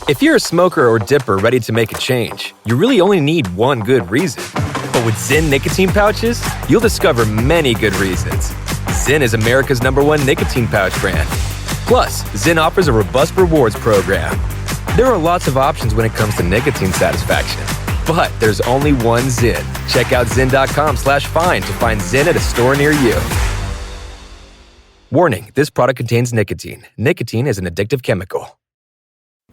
If you're a smoker or dipper ready to make a change, you really only need one good reason. But with Zyn nicotine pouches, you'll discover many good reasons. Zyn is America's #1 nicotine pouch brand. Plus, Zyn offers a robust rewards program. There are lots of options when it comes to nicotine satisfaction. But there's only one Zyn. Check out Zyn.com/find to find Zyn at a store near you. Warning, this product contains nicotine. Nicotine is an addictive chemical.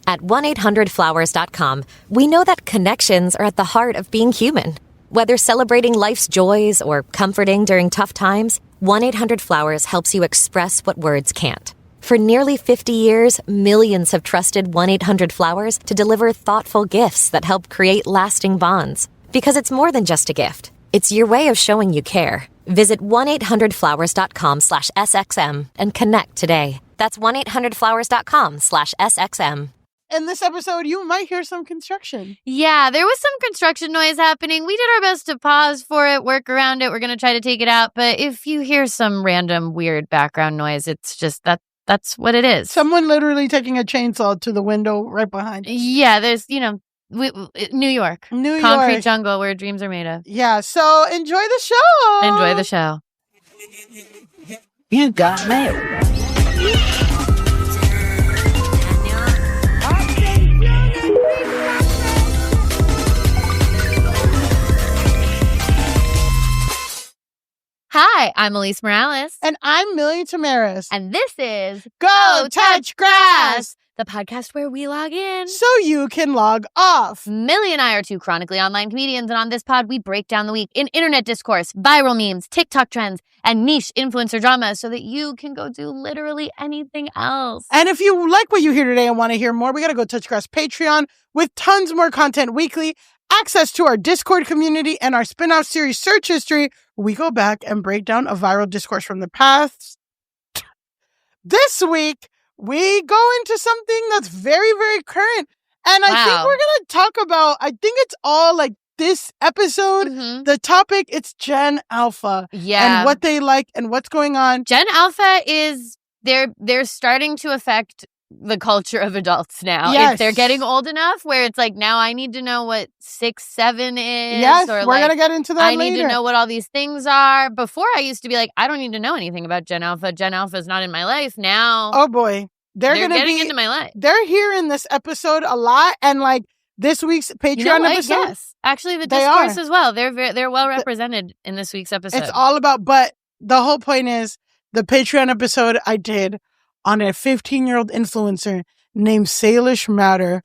At 1-800-Flowers.com, we know that connections are at the heart of being human. Whether celebrating life's joys or comforting during tough times, 1-800-Flowers helps you express what words can't. For nearly 50 years, millions have trusted 1-800-Flowers to deliver thoughtful gifts that help create lasting bonds. Because it's more than just a gift. It's your way of showing you care. Visit 1-800-Flowers.com/SXM and connect today. That's 1-800-Flowers.com/SXM. In this episode, you might hear some construction. Yeah, there was some construction noise happening. We did our best to pause for it, work around it. We're going to try to take it out. But if you hear some random weird background noise, it's just that's what it is. Someone literally taking a chainsaw to the window right behind us. Yeah, there's, New York. Concrete jungle where dreams are made of. Yeah, so enjoy the show. Enjoy the show. You got mail. Hi, I'm Elise Morales. And I'm Millie Tamaris. And this is Go Touch Grass, the podcast where we log in so you can log off. Millie and I are two chronically online comedians, and on this pod, we break down the week in internet discourse, viral memes, TikTok trends, and niche influencer drama so that you can go do literally anything else. And if you like what you hear today and want to hear more, we got to Go Touch Grass Patreon with tons more content weekly, access to our Discord community, and our spin-off series, Search History. We go back and break down a viral discourse from the past. This week, we go into something that's very, very current. And I think we're going to talk about, I think it's all like this episode, the topic, it's Gen Alpha. Yeah. And what they like and what's going on. Gen Alpha is, they're starting to affect the culture of adults now. Yes. If they're getting old enough where it's like, now I need to know what 6, 7 is. Yes, or we're going to get into that later. I need to know what all these things are. Before I used to be like, I don't need to know anything about Gen Alpha. Gen Alpha is not in my life. Now, oh boy, they're getting into my life. They're here in this episode a lot. And like this week's Patreon episode. Yes, actually the Discourse as well. They're well represented in this week's episode. It's all about, but the whole point is the Patreon episode I did on a 15-year-old influencer named Salish Matter,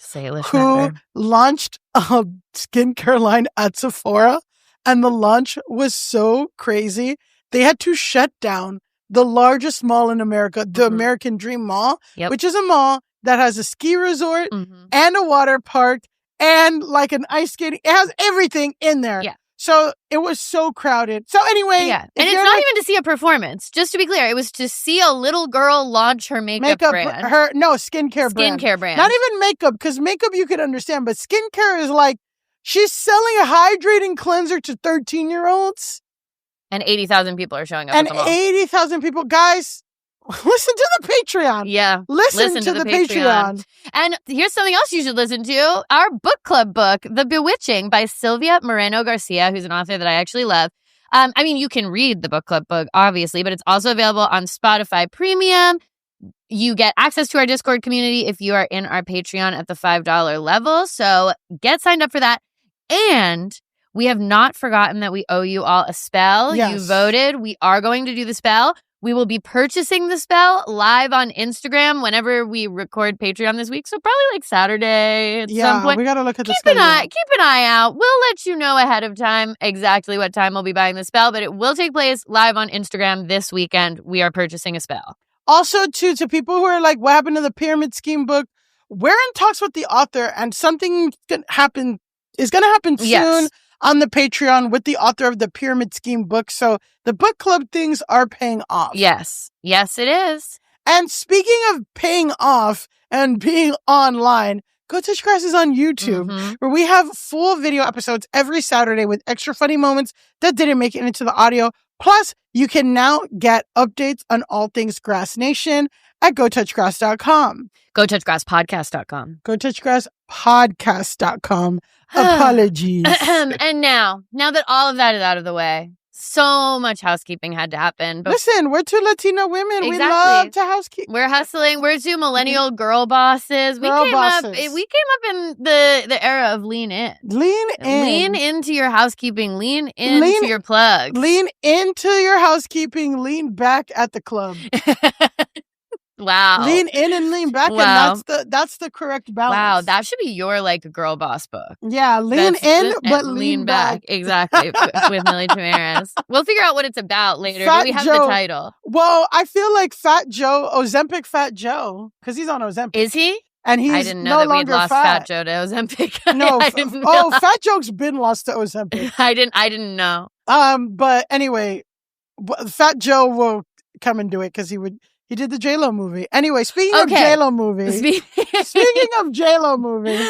who launched a skincare line at Sephora, and the launch was so crazy. They had to shut down the largest mall in America, the American Dream Mall, which is a mall that has a ski resort and a water park and like an ice skating. It has everything in there. Yeah. So it was so crowded. So anyway. Yeah. And it's not even to see a performance. Just to be clear, it was to see a little girl launch her makeup brand. Skincare brand. Skincare brand. Not even makeup, because makeup you could understand, but skincare is like, she's selling a hydrating cleanser to 13-year-olds. And 80,000 people are showing up at the mall. And 80,000 people. Guys, listen to the Patreon. Yeah. Listen to the Patreon. And here's something else you should listen to. Our book club book, The Bewitching by Sylvia Moreno Garcia, who's an author that I actually love. I mean, you can read the book club book, obviously, but it's also available on Spotify Premium. You get access to our Discord community if you are in our Patreon at the $5 level. So get signed up for that. And we have not forgotten that we owe you all a spell. Yes. You voted. We are going to do the spell. We will be purchasing the spell live on Instagram whenever we record Patreon this week. So probably like Saturday at some point. We got to look at the schedule. Keep an eye out. We'll let you know ahead of time exactly what time we'll be buying the spell, but it will take place live on Instagram this weekend. We are purchasing a spell. Also, too, to people who are like, what happened to the pyramid scheme book? We're in talks with the author, and something is going to happen soon on the Patreon with the author of the pyramid scheme book. So the book club things are paying off. Yes. Yes, it is. And speaking of paying off and being online, Go Touch Grass is on YouTube, where we have full video episodes every Saturday with extra funny moments that didn't make it into the audio. Plus, you can now get updates on all things Grass Nation, at GoTouchGrass.com. GoTouchGrassPodcast.com. GoTouchGrassPodcast.com. Apologies. And now that all of that is out of the way, so much housekeeping had to happen. Listen, we're two Latina women. Exactly. We love to housekeep. We're hustling. We're two millennial girl bosses. We came up in the era of lean in. Lean in. Lean into your housekeeping. Lean into your plugs. Lean into your housekeeping. Lean back at the club. Wow. Lean in and lean back. Wow. And that's the correct balance. Wow. That should be your girl boss book. Yeah. Lean in, but lean back. Exactly. With Millie Tamaris. We'll figure out what it's about later. Fat But we have Joe. the title. Well, I feel like Fat Joe, Ozempic Fat Joe, because he's on Ozempic. Is he? And he's I didn't no know that we'd longer lost fat. Fat Joe to Ozempic. No. I didn't know. Fat Joe's been lost to Ozempic. I didn't know. But anyway, Fat Joe will come and do it because he did the J-Lo movie. Anyway, speaking of J-Lo movie. Speaking of J-Lo movie.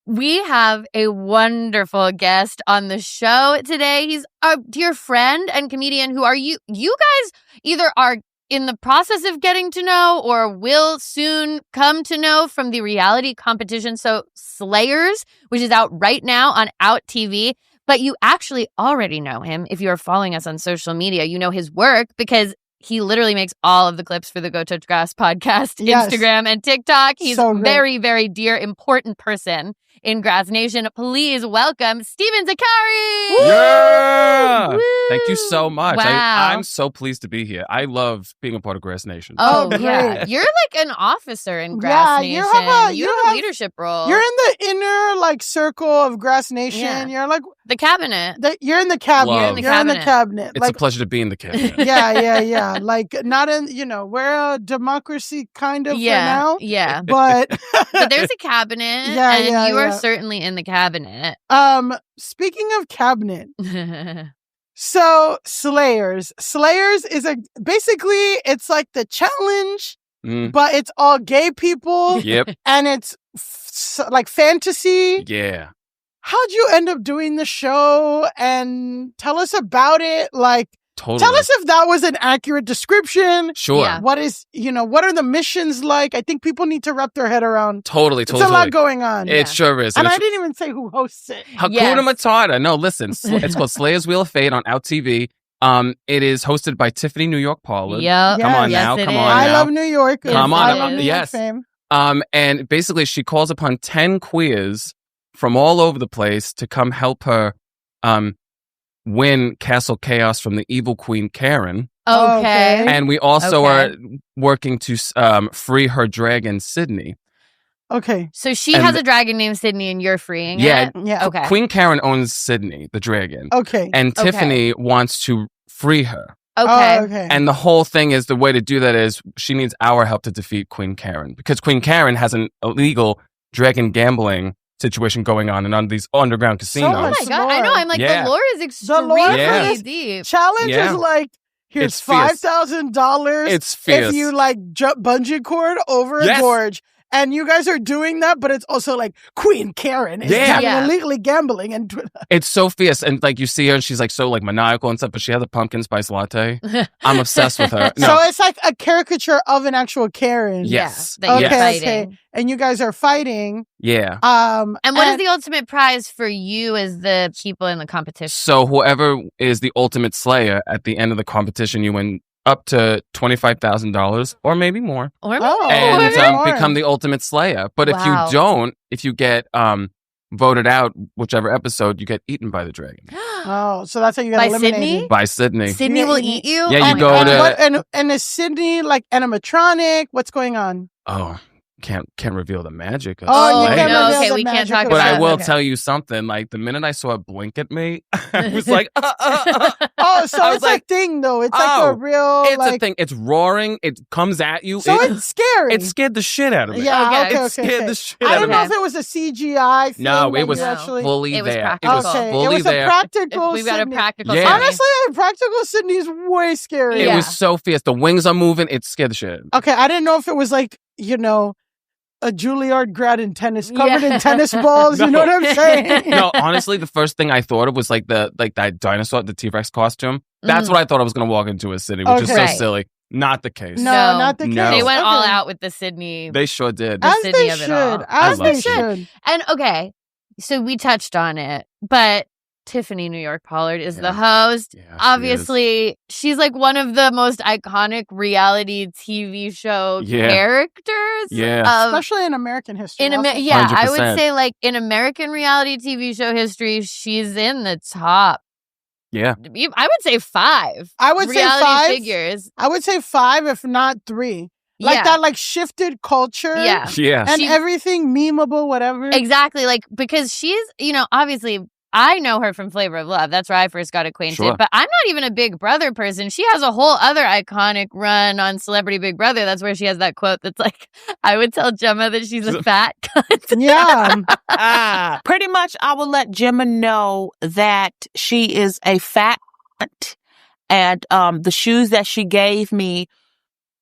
We have a wonderful guest on the show today. He's a dear friend and comedian who you guys either are in the process of getting to know or will soon come to know from the reality competition show Slayers, which is out right now on Out TV. But you actually already know him if you're following us on social media. You know his work because he literally makes all of the clips for the Go Touch Grass podcast, yes. Instagram, and TikTok. He's so a very, very dear, important person in Grass Nation. Please welcome Steven Zakari. Yeah! Woo! Thank you so much. Wow. I'm so pleased to be here. I love being a part of Grass Nation. Oh, great. yeah. You're like an officer in Grass Nation. You have a leadership role. You're in the inner circle of Grass Nation. Yeah. You're like the cabinet. You're in the cabinet. Love. You're in the cabinet. It's a pleasure to be in the cabinet. Yeah. Like not in, we're a democracy kind of for now. Yeah. But there's a cabinet and you are certainly in the cabinet. Speaking of cabinet. So Slayers is basically it's like the challenge, but it's all gay people. Yep. And it's like fantasy. Yeah. How'd you end up doing the show? And tell us about it. Totally. Tell us if that was an accurate description. Sure. Yeah. What are the missions like? I think people need to wrap their head around. Totally. It's a lot going on. It sure is. And I didn't even say who hosts it. Hakuna Matata. No, listen. It's called Slayer's Wheel of Fate on Out TV. It is hosted by Tiffany New York Pollard. Yep. Come on now. I love New York. Come on. I love New York fame. And basically she calls upon 10 queers from all over the place to come help her win Castle Chaos from the evil Queen Karen. Okay. And we also are working to free her dragon, Sydney. Okay. So she has a dragon named Sydney and you're freeing it? Yeah. Okay. Queen Karen owns Sydney, the dragon. Okay. And Tiffany wants to free her. Okay. Oh, okay. And the whole thing is the way to do that is she needs our help to defeat Queen Karen. Because Queen Karen has an illegal dragon gambling situation going on in these underground casinos. Oh my God. I know. I'm like, the lore is extremely deep. Challenge is like, here's $5,000 It's fierce. if you jump bungee cord over a gorge. And you guys are doing that, but it's also like Queen Karen is illegally gambling. And it's so fierce. And you see her and she's so maniacal and stuff, but she has a pumpkin spice latte. I'm obsessed with her. No. So it's like a caricature of an actual Karen. Yes. Yeah, Okay. And you guys are fighting. Yeah. And what is the ultimate prize for you as the people in the competition? So whoever is the ultimate slayer at the end of the competition, you win up to $25,000 or maybe more. And become the ultimate slayer. But if you don't, if you get voted out, whichever episode, you get eaten by the dragon. Oh, so that's how you get eliminated. Sydney? By Sydney. Sydney will eat you? Yeah, you go to... And is Sydney animatronic? What's going on? Oh, can't reveal the magic. You can't reveal okay, the we can't magic talk of But about I will okay. tell you something. The minute I saw it blink at me, I was like, Oh, so it's a thing, though. It's like a real... It's a thing. It's roaring. It comes at you. So it's scary. It scared the shit out of me. Yeah, It scared the shit out I of don't me. know if it was a CGI thing. No, it was fully there. It was fully there. It was a practical We've got a practical Yeah. Honestly, practical Sydney is way scary. It was so fierce. The wings are moving. It scared the shit out of me. Okay, I didn't know if it was a Juilliard grad in tennis, covered in tennis balls. You know what I'm saying? No, honestly, the first thing I thought of was that dinosaur, the T-Rex costume. That's what I thought I was going to walk into a city, which is so silly. Not the case. No, not the case. They went all out with the Sydney. They sure did. As Sydney they of it should. all. As they should. And okay, so we touched on it, but Tiffany New York Pollard is the host. Yeah, obviously, she's like one of the most iconic reality TV show characters. Yeah. Especially in American history. I would say like in American reality TV show history, she's in the top. Yeah. I would say 5. I would say 5 figures. I would say 5, if not 3. Like that, like shifted culture. Yeah. And everything memeable, whatever. Exactly. Like, because she's, obviously, I know her from Flavor of Love. That's where I first got acquainted. Sure. But I'm not even a Big Brother person. She has a whole other iconic run on Celebrity Big Brother. That's where she has that quote that's like, I would tell Gemma that she's a fat cunt. Yeah. Pretty much, I will let Gemma know that she is a fat cunt. And the shoes that she gave me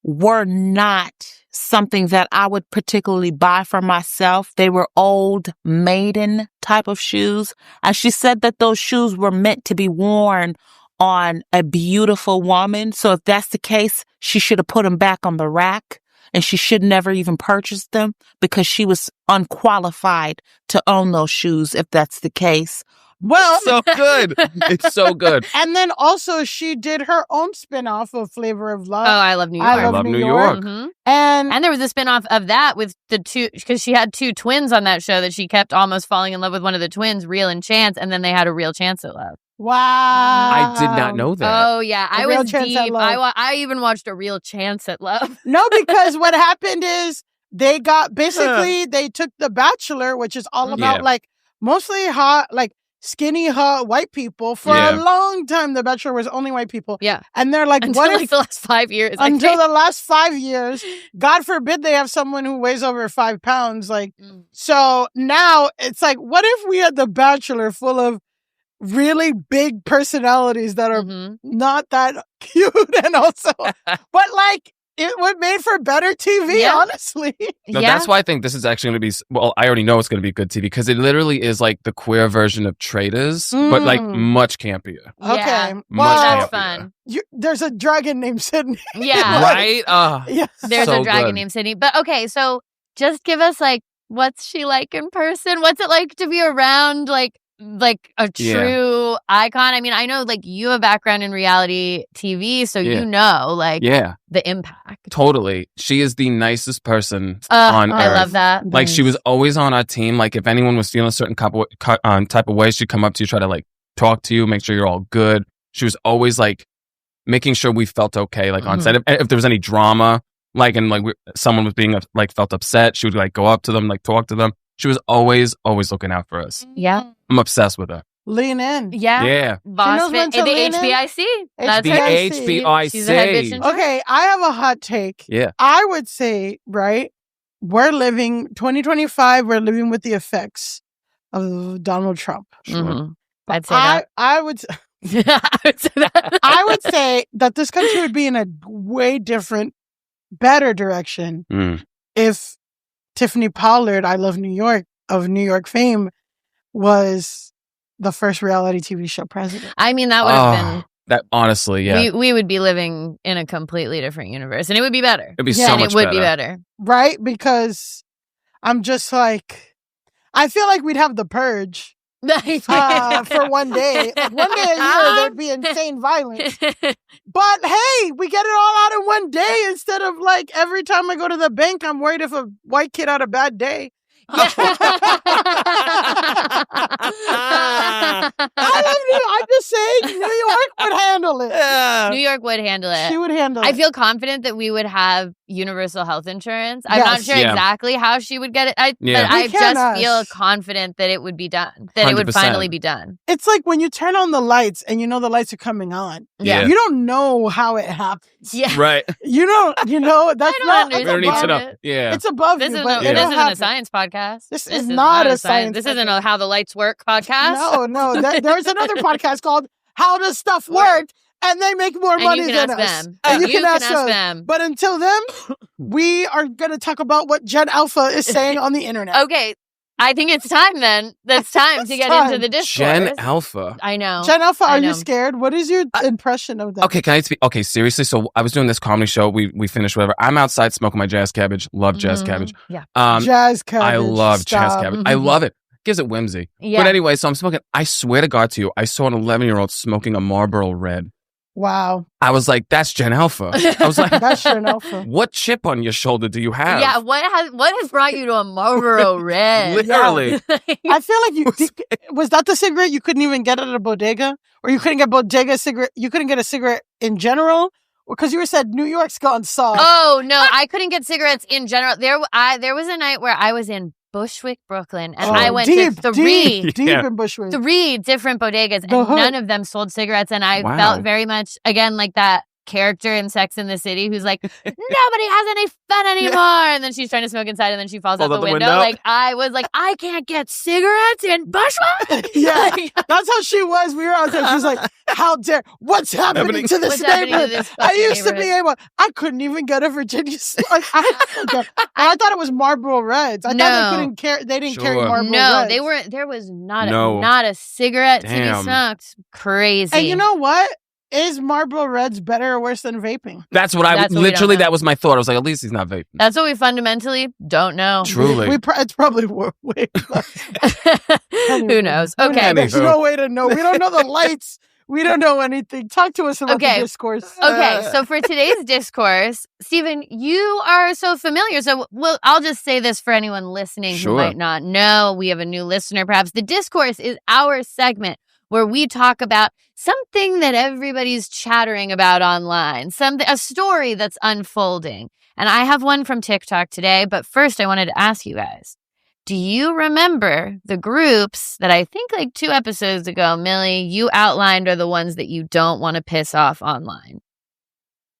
were not something that I would particularly buy for myself. They were old maiden type of shoes. And she said that those shoes were meant to be worn on a beautiful woman. So if that's the case, she should have put them back on the rack and she should never even purchase them because she was unqualified to own those shoes if that's the case. Well, so good. It's so good. And then also she did her own spinoff of Flavor of Love. Oh, I Love New York. I Love New York. Mm-hmm. And there was a spinoff of that with the 2, because she had 2 twins on that show that she kept almost falling in love with one of the twins, Real and Chance, and then they had a real chance at love. Wow. I did not know that. Oh, yeah. I was deep. I even watched A Real Chance at Love. No, because what happened is they got, basically, they took The Bachelor, which is all about like mostly hot, like skinny, hot white people. For a long time, The Bachelor was only white people. Yeah. And they're like, until what like if the last 5 years? Until the last 5 years, God forbid they have someone who weighs over 5 pounds. Like, so now it's like, what if we had The Bachelor full of really big personalities that are not that cute and also, but like, it would made for better TV, honestly. No, that's why I think this is actually going to be, well, I already know it's going to be good TV because it literally is like the queer version of Traitors, but like much campier. Okay. Well, that's fun. There's a dragon named Sydney. Yeah. Right? Yes. There's a dragon named Sydney. But okay, so just give us like, what's she like in person? What's it like to be around like a true icon? I mean, I know like you have a background in reality TV, so you know like the impact. Totally. She is the nicest person on earth. I love that. Like she was always on our team. Like if anyone was feeling a certain type of way, she'd come up to you, try to like talk to you, make sure you're all good. She was always like making sure we felt okay, like on set. If there was any drama, like and like someone was being like felt upset, she would like go up to them, like talk to them. She was always looking out for us. Yeah. I'm obsessed with her. Lean in. Yeah. Yeah. Boss fit. The HBIC. That's the HBIC. She's a head bitch in charge. Okay, I have a hot take. Yeah. I would say, right, we're living, 2025, we're living with the effects of Donald Trump. Sure. I'd say that. I would say that. I would say that this country would be in a way different, better direction if Tiffany Pollard, I Love New York, of New York fame, was the first reality TV show president. I mean, that would have been... That honestly, yeah. We would be living in a completely different universe, and it would be better. It'd be so much better. And it would be better. Right? Because I'm just like... I feel like we'd have The Purge for one day. Like one day a year, there'd be insane violence. But hey, we get it all out in one day instead of like every time I go to the bank, I'm worried if a white kid had a bad day. I love New York. I'm just saying New York would handle it. Yeah. New York would handle it. She would handle it. I feel confident that we would have universal health insurance. I'm not sure exactly how she would get it. But I just feel confident that it would be done. That 100%. It would finally be done. It's like when you turn on the lights and you know the lights are coming on. Yeah. You don't know how it happens. Yeah. Right. You know, that's not... We don't need to know. Yeah. It's above this you, isn't but this isn't a science podcast. This is not a science. This isn't a How the Lights Work podcast. No. There's another podcast called How Does Stuff Work? And they make more money than us. And you can ask them. But until then, we are going to talk about what Gen Alpha is saying on the internet. Okay. I think it's time then. That's time to get into the Discourse. Gen Alpha. I know. Gen Alpha, are you scared? What is your impression of that? Okay, can I speak? Okay, seriously. So I was doing this comedy show. We finished whatever. I'm outside smoking my jazz cabbage. Love jazz cabbage. Yeah. Jazz cabbage. I love jazz cabbage. I love it. Gives it whimsy. Yeah. But anyway, so I'm smoking. I swear to God to you, I saw an 11-year-old smoking a Marlboro Red. Wow. I was like, that's Gen Alpha. I was like, that's Gen Alpha. What chip on your shoulder do you have? Yeah, what has brought you to a Marlboro Red? Literally. I feel like was that the cigarette you couldn't even get at a bodega? Or you couldn't get bodega cigarette, you couldn't get a cigarette in general? Because you said New York's gone soft. Oh, no, I couldn't get cigarettes in general. There was a night where I was in Bushwick, Brooklyn, and I went to three in Bushwick. 3 different bodegas, and none of them sold cigarettes. And I felt very much, again, like that character in Sex and the City who's like, nobody has any fun anymore. And then she's trying to smoke inside, and then she falls out the window. Like, I was like, I can't get cigarettes in Bushwick. Yeah, that's how she was. We were out there. She's like, how dare, what's happening to this neighborhood? I used to be able, I couldn't even get a Virginia. I thought it was Marlboro Reds. I thought they didn't carry Marlboro Reds. No, there was not a cigarette to be smoked. Crazy. And you know what? Is Marlboro Reds better or worse than vaping? That's what literally, that was my thought. I was like, at least he's not vaping. That's what we fundamentally don't know. Truly. It's probably way Who knows? Okay. There's no way to know. We don't know the lights. We don't know anything. Talk to us about the Discourse. Okay, so for today's Discourse, Stephen, you are so familiar. So I'll just say this for anyone listening who might not know. We have a new listener, perhaps. The Discourse is our segment where we talk about something that everybody's chattering about online, a story that's unfolding. And I have one from TikTok today, but first I wanted to ask you guys, do you remember the groups that I think like 2 episodes ago, Millie, you outlined are the ones that you don't want to piss off online?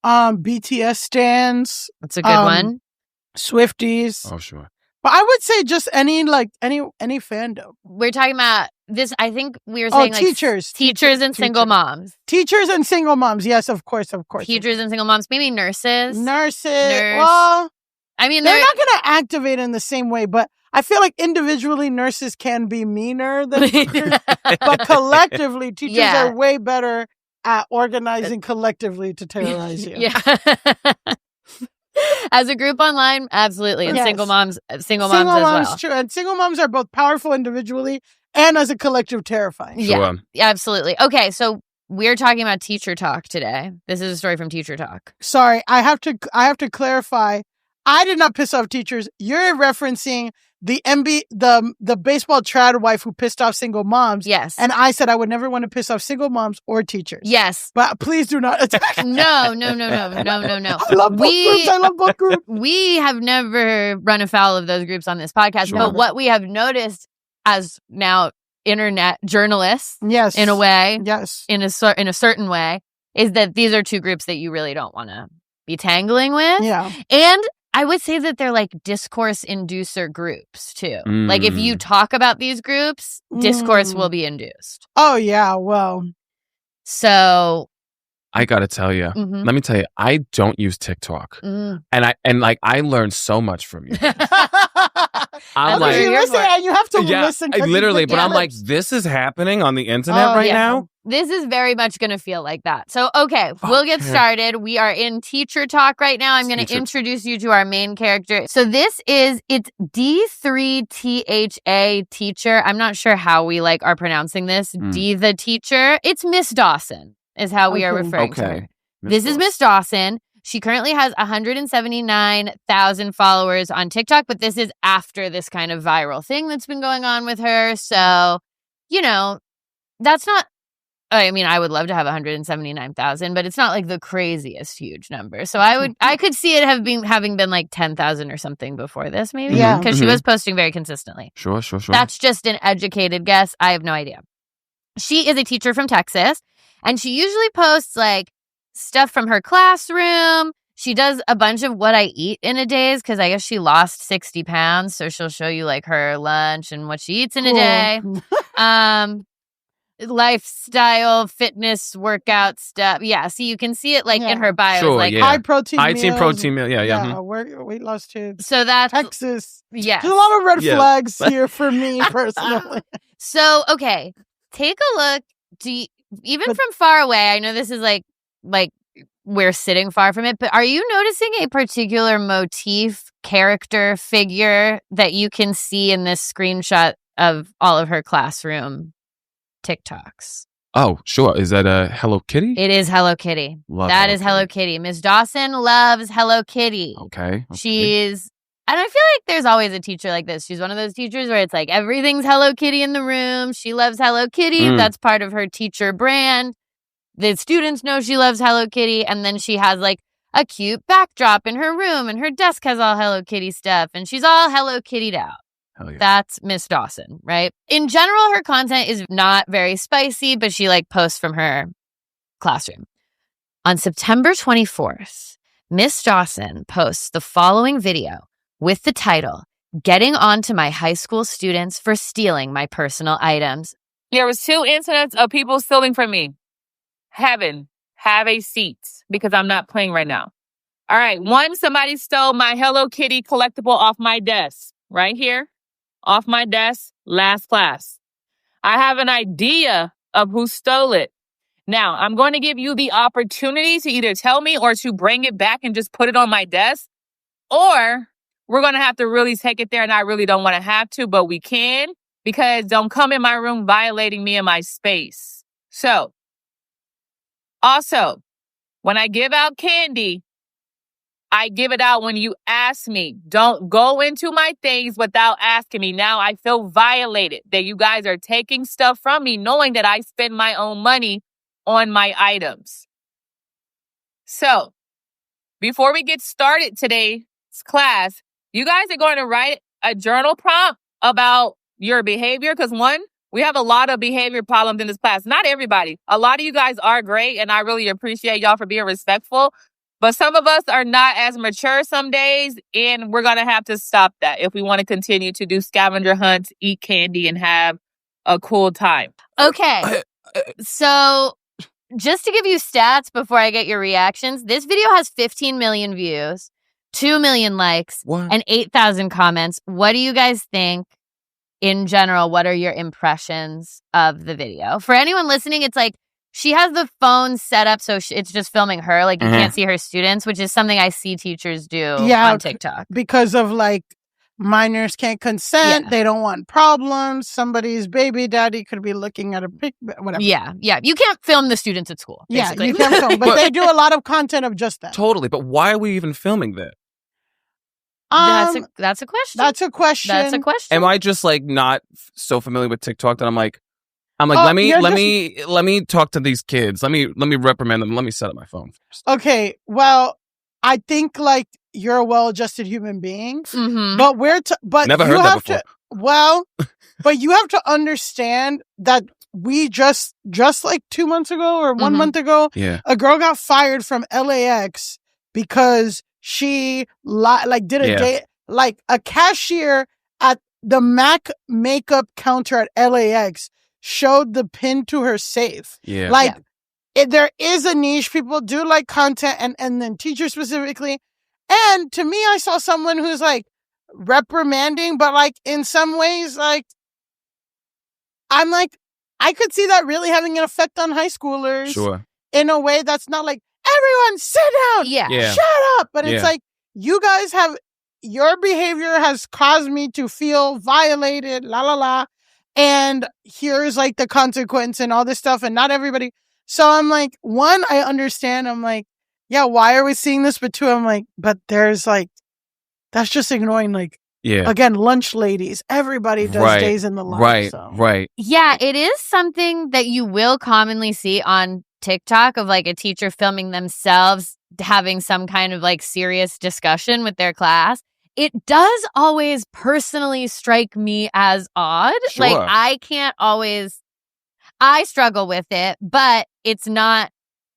BTS stans. That's a good one. Swifties. Oh, sure. But I would say just any fandom. We're talking about this. I think we were saying teachers and single moms. Teachers and single moms. Yes, of course. Teachers and single moms. Maybe nurses. Well, I mean, they're not going to activate in the same way, but I feel like individually nurses can be meaner than teachers, but collectively teachers are way better at organizing collectively to terrorize you. Yeah. As a group online, absolutely. And single moms as well. True. And single moms are both powerful individually and as a collective terrifying. Sure. Yeah, absolutely. Okay, so we're talking about Teacher Talk today. This is a story from Teacher Talk. Sorry, I have to clarify. I did not piss off teachers. You're referencing the baseball trad wife who pissed off single moms. Yes. And I said I would never want to piss off single moms or teachers. Yes. But please do not attack. No. I love both groups. We have never run afoul of those groups on this podcast. Sure. But what we have noticed as now internet journalists, yes, in a way, yes, in a certain way, is that these are 2 groups that you really don't want to be tangling with. Yeah. And I would say that they're like discourse inducer groups too. Like if you talk about these groups, discourse will be induced. Oh yeah, well. So I gotta tell you, let me tell you, I don't use TikTok, and I learned so much from you. I'm like, you listen, and you have to listen. Literally, but I'm like, this is happening on the internet right now. This is very much going to feel like that. So, okay, we'll get started. We are in Teacher Talk right now. I'm going to introduce you to our main character. So it's D3THA Teacher. I'm not sure how we are pronouncing this. D the Teacher. It's Miss Dawson is how we are referring to her. This is Miss Dawson. She currently has 179,000 followers on TikTok, but this is after this kind of viral thing that's been going on with her. So, that's not, I mean, I would love to have 179,000, but it's not like the craziest huge number. So I could see it having been like 10,000 or something before this, maybe. Yeah. Because she was posting very consistently. Sure. That's just an educated guess. I have no idea. She is a teacher from Texas, and she usually posts stuff from her classroom. She does a bunch of what I eat in a day because I guess she lost 60 pounds. So she'll show you her lunch and what she eats in a day. lifestyle, fitness, workout stuff. Yeah, so you can see it in her bio. Sure, like high protein high meals. team protein meal. Yeah, weight loss tips. So that's Texas. Yes. There's a lot of red flags here for me personally. So, okay, take a look. From far away, I know this is like we're sitting far from it, but are you noticing a particular motif, character, figure that you can see in this screenshot of all of her classroom TikToks? Oh, sure. Is that a Hello Kitty? It is Hello Kitty. That is Hello Kitty. Miss Dawson loves Hello Kitty. Okay. And I feel like there's always a teacher like this. She's one of those teachers where it's like everything's Hello Kitty in the room. She loves Hello Kitty. That's part of her teacher brand. The students know she loves Hello Kitty. And then she has like a cute backdrop in her room and her desk has all Hello Kitty stuff. And she's all Hello Kitty'd out. Hell yeah. That's Miss Dawson, right? In general, her content is not very spicy, but she posts from her classroom. On September 24th, Miss Dawson posts the following video with the title, "Getting On to My High School Students for Stealing My Personal Items." There was 2 incidents of people stealing from me. Heaven, have a seat because I'm not playing right now. All right. 1, somebody stole my Hello Kitty collectible off my desk right here. Off my desk, last class. I have an idea of who stole it. Now, I'm going to give you the opportunity to either tell me or to bring it back and just put it on my desk. Or we're going to have to really take it there, and I really don't want to have to, but we can, because don't come in my room violating me in my space. So, also, when I give out candy, I give it out when you ask me. Don't go into my things without asking me. Now I feel violated that you guys are taking stuff from me knowing that I spend my own money on my items. So, before we get started today's class, you guys are going to write a journal prompt about your behavior because, 1, we have a lot of behavior problems in this class. Not everybody. A lot of you guys are great, and I really appreciate y'all for being respectful. But some of us are not as mature some days, and we're going to have to stop that if we want to continue to do scavenger hunts, eat candy, and have a cool time. Okay. So just to give you stats before I get your reactions, this video has 15 million views, 2 million likes, and 8,000 comments. What do you guys think? In general, what are your impressions of the video? For anyone listening, it's like she has the phone set up so it's just filming her. Like you can't see her students, which is something I see teachers do on TikTok. Because of minors can't consent. Yeah. They don't want problems. Somebody's baby daddy could be looking at a pic, whatever. Yeah. You can't film the students at school, basically. Yeah, you can't film. But they do a lot of content of just that. Totally. But why are we even filming that? That's a question. That's a question. Am I just not so familiar with TikTok that I'm like, let me talk to these kids. Let me reprimand them. Let me set up my phone first. Okay. Well, I think you're a well-adjusted human being, but but never heard that before. But you have to understand that we just 2 months ago or 1 month ago, a girl got fired from LAX because she did a day, a cashier at the MAC makeup counter at LAX showed the pin to her safe. Yeah. There is a niche. People do like content and then teachers specifically. And to me, I saw someone who's reprimanding, but in some ways, I'm I could see that really having an effect on high schoolers. Sure. In a way that's not everyone sit down. Yeah. Shut up. But it's you guys your behavior has caused me to feel violated, la la la. And here's the consequence and all this stuff. And not everybody. So I'm 1, I understand. I'm yeah, why are we seeing this? But 2, I'm but there's that's just ignoring again, lunch ladies. Everybody does days in the lunch. Right. Yeah, it is something that you will commonly see on TikTok of a teacher filming themselves having some kind of serious discussion with their class. It does always personally strike me as odd. Sure. I struggle with it, but it's not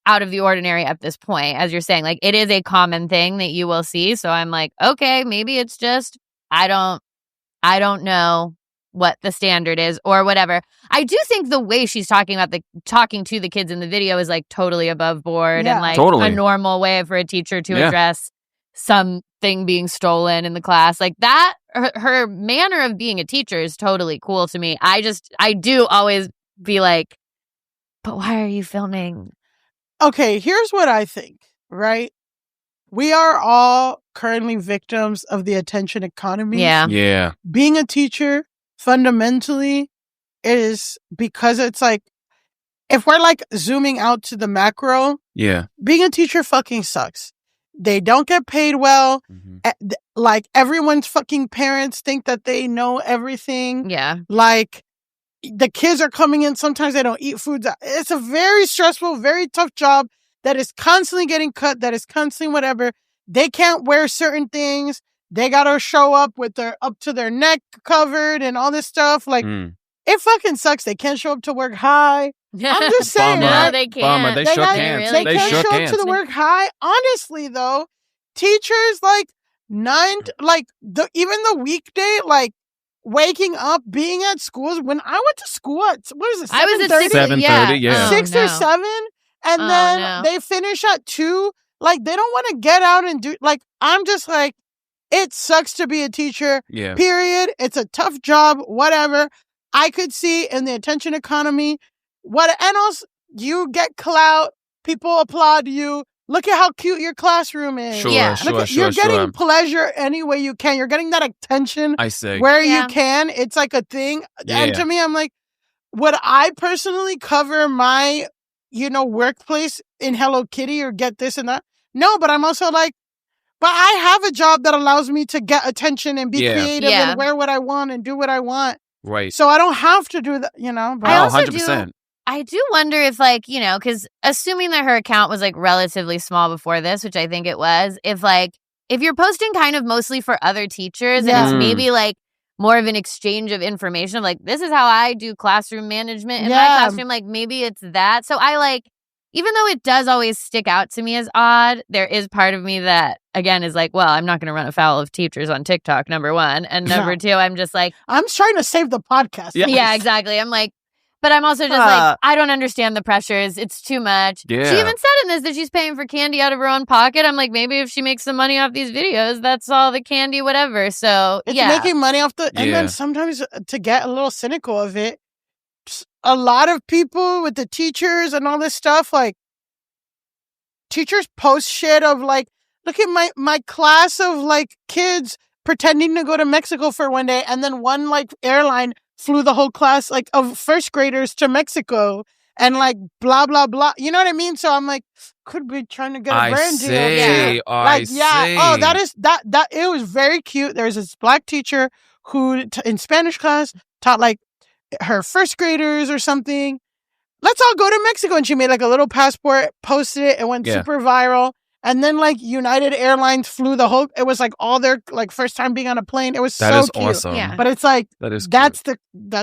out of the ordinary at this point. As you're saying, it is a common thing that you will see. So I'm okay, maybe it's just, I don't know. what the standard is or whatever. I do think the way she's talking to the kids in the video is like totally above board and like a normal way for a teacher to address something being stolen in the class. Like that, her manner of being a teacher is totally cool to me. I do always be like, but why are you filming? Okay, here's what I think, right? We are all currently victims of the attention economy. Yeah. Being a teacher fundamentally is because it's like, if we're like zooming out to the macro, being a teacher fucking sucks. They don't get paid well. Mm-hmm. Like everyone's fucking parents think that they know everything. Yeah. Like the kids are coming in. Sometimes they don't eat food. It's a very stressful, very tough job that is constantly getting cut. That is constantly whatever. They can't wear certain things. They got to show up with their up to their neck covered and all this stuff. Like it fucking sucks. They can't show up to work high. I'm just saying, no, right? they can't. They shook hands. They can't show up to the work high. Honestly, though, teachers like even the weekday, like waking up, being at schools. When I went to school at what is it? I was at 7:30, yeah, 6 or 7, and then they finish at 2. Like they don't want to get out and do. Like I'm just like, it sucks to be a teacher. Yeah. Period. It's a tough job. Whatever. I could see in the attention economy. And also, you get clout. People applaud you. Look at how cute your classroom is. You're getting pleasure any way you can. You're getting that attention where you can. It's like a thing. Yeah. And to me, I'm like, would I personally cover my, workplace in Hello Kitty or get this and that? No, but I'm also like, but I have a job that allows me to get attention and be creative and wear what I want and do what I want. Right. So I don't have to do that, But I also 100%. I do wonder if, like, because assuming that her account was, like, relatively small before this, which I think it was, if you're posting kind of mostly for other teachers and it's maybe, like, more of an exchange of information of, like, this is how I do classroom management in my classroom, like, maybe it's that. So I, even though it does always stick out to me as odd, there is part of me that, again, is like, well, I'm not going to run afoul of teachers on TikTok, number one. And number two, I'm just like... I'm trying to save the podcast. Yeah, exactly. I'm like... But I'm also just like, I don't understand the pressures. It's too much. Yeah. She even said in this that she's paying for candy out of her own pocket. I'm like, maybe if she makes some money off these videos, that's all the candy, whatever. So, it's making money off the... And then sometimes, to get a little cynical of it, a lot of people with the teachers and all this stuff, like, teachers post shit of, like, look at my class of, like, kids pretending to go to Mexico for one day, and then one, like, airline flew the whole class, like, of first graders to Mexico and, like, blah, blah, blah. You know what I mean? So I'm like, could be trying to get a brand deal. I see. Oh, that it was very cute. There's this black teacher who, in Spanish class, taught, like, her first graders or something. Let's all go to Mexico. And she made, like, a little passport, posted it. It went super viral. And then, like, United Airlines flew the whole... It was, like, all their, like, first time being on a plane. It was so cute. That is awesome. Yeah. But it's, like... That's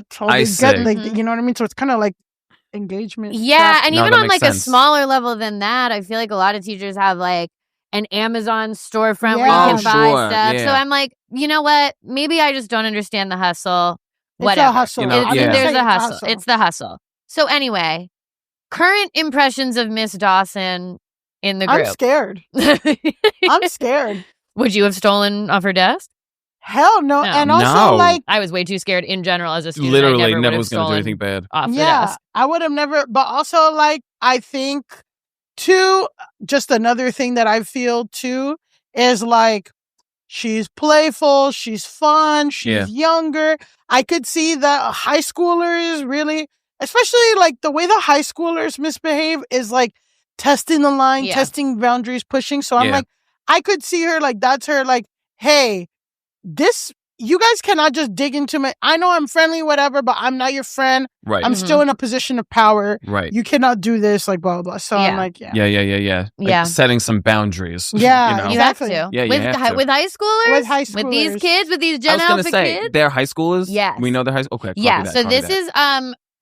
totally good. Like, you know what I mean? So it's kind of, like, engagement. Yeah, and even on, like, a smaller level than that, I feel like a lot of teachers have, like, an Amazon storefront where you can buy stuff. Yeah. So I'm like, you know what? Maybe I just don't understand the hustle. Whatever. It's a hustle. There's a hustle. It's the hustle. So anyway, current impressions of Miss Dawson... in the group. I'm scared. I'm scared. Would you have stolen off her desk? Hell no. And also, like... I was way too scared in general as a student. Literally never was going to do anything bad. Off the desk. I would have never... But also, like, I think, too, just another thing that I feel, too, is, like, she's playful, she's fun, she's younger. I could see that high schoolers really... Especially, like, the way the high schoolers misbehave is, like, testing the line, testing boundaries, pushing. So I'm like, I could see her, like, that's her, like, hey, you guys cannot just dig into me. I know I'm friendly, whatever, but I'm not your friend. Right. I'm still in a position of power. Right. You cannot do this, like, blah, blah, blah. So I'm like, Like, setting some boundaries. Yeah, you have to. Yeah, with high schoolers? With high schoolers. With these kids? With these Gen Alpha kids? They're high schoolers? Yes. We know they're high school? Okay. So this is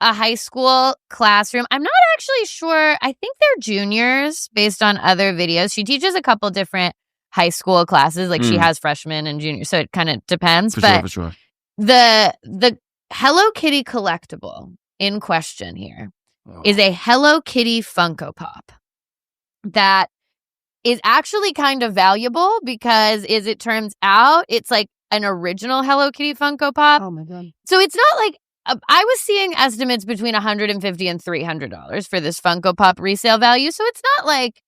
a high school classroom. I'm not actually sure. I think they're juniors based on other videos. She teaches a couple different high school classes. Like she has freshmen and juniors, so it kind of depends. For sure. The Hello Kitty collectible in question here is a Hello Kitty Funko Pop that is actually kind of valuable because, as it turns out, it's like an original Hello Kitty Funko Pop. Oh my God. So it's not like, I was seeing estimates between $150 and $300 for this Funko Pop resale value. So it's not like,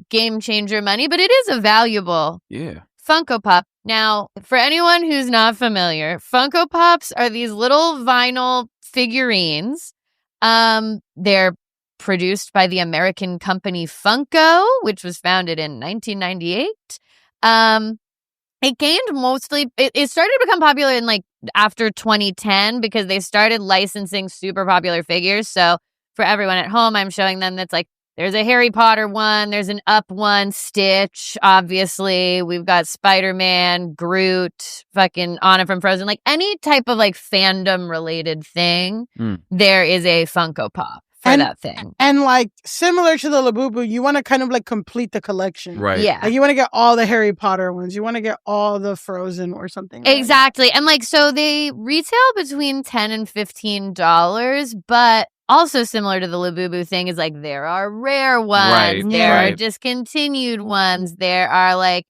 game changer money, but it is a valuable Funko Pop. Now, for anyone who's not familiar, Funko Pops are these little vinyl figurines. They're produced by the American company Funko, which was founded in 1998. It gained mostly, it started to become popular in like after 2010 because they started licensing super popular figures. So for everyone at home, I'm showing them that's like, there's a Harry Potter one, there's an Up one, Stitch, obviously. We've got Spider-Man, Groot, fucking Anna from Frozen. Like any type of like fandom related thing, there is a Funko Pop for that thing. And like similar to the Labubu, you want to kind of like complete the collection. Right. Yeah. Like you want to get all the Harry Potter ones. You want to get all the Frozen or something. Exactly. And like, so they retail between $10 and $15, but also similar to the Labubu thing is like there are rare ones, Right, there right. are discontinued ones, there are like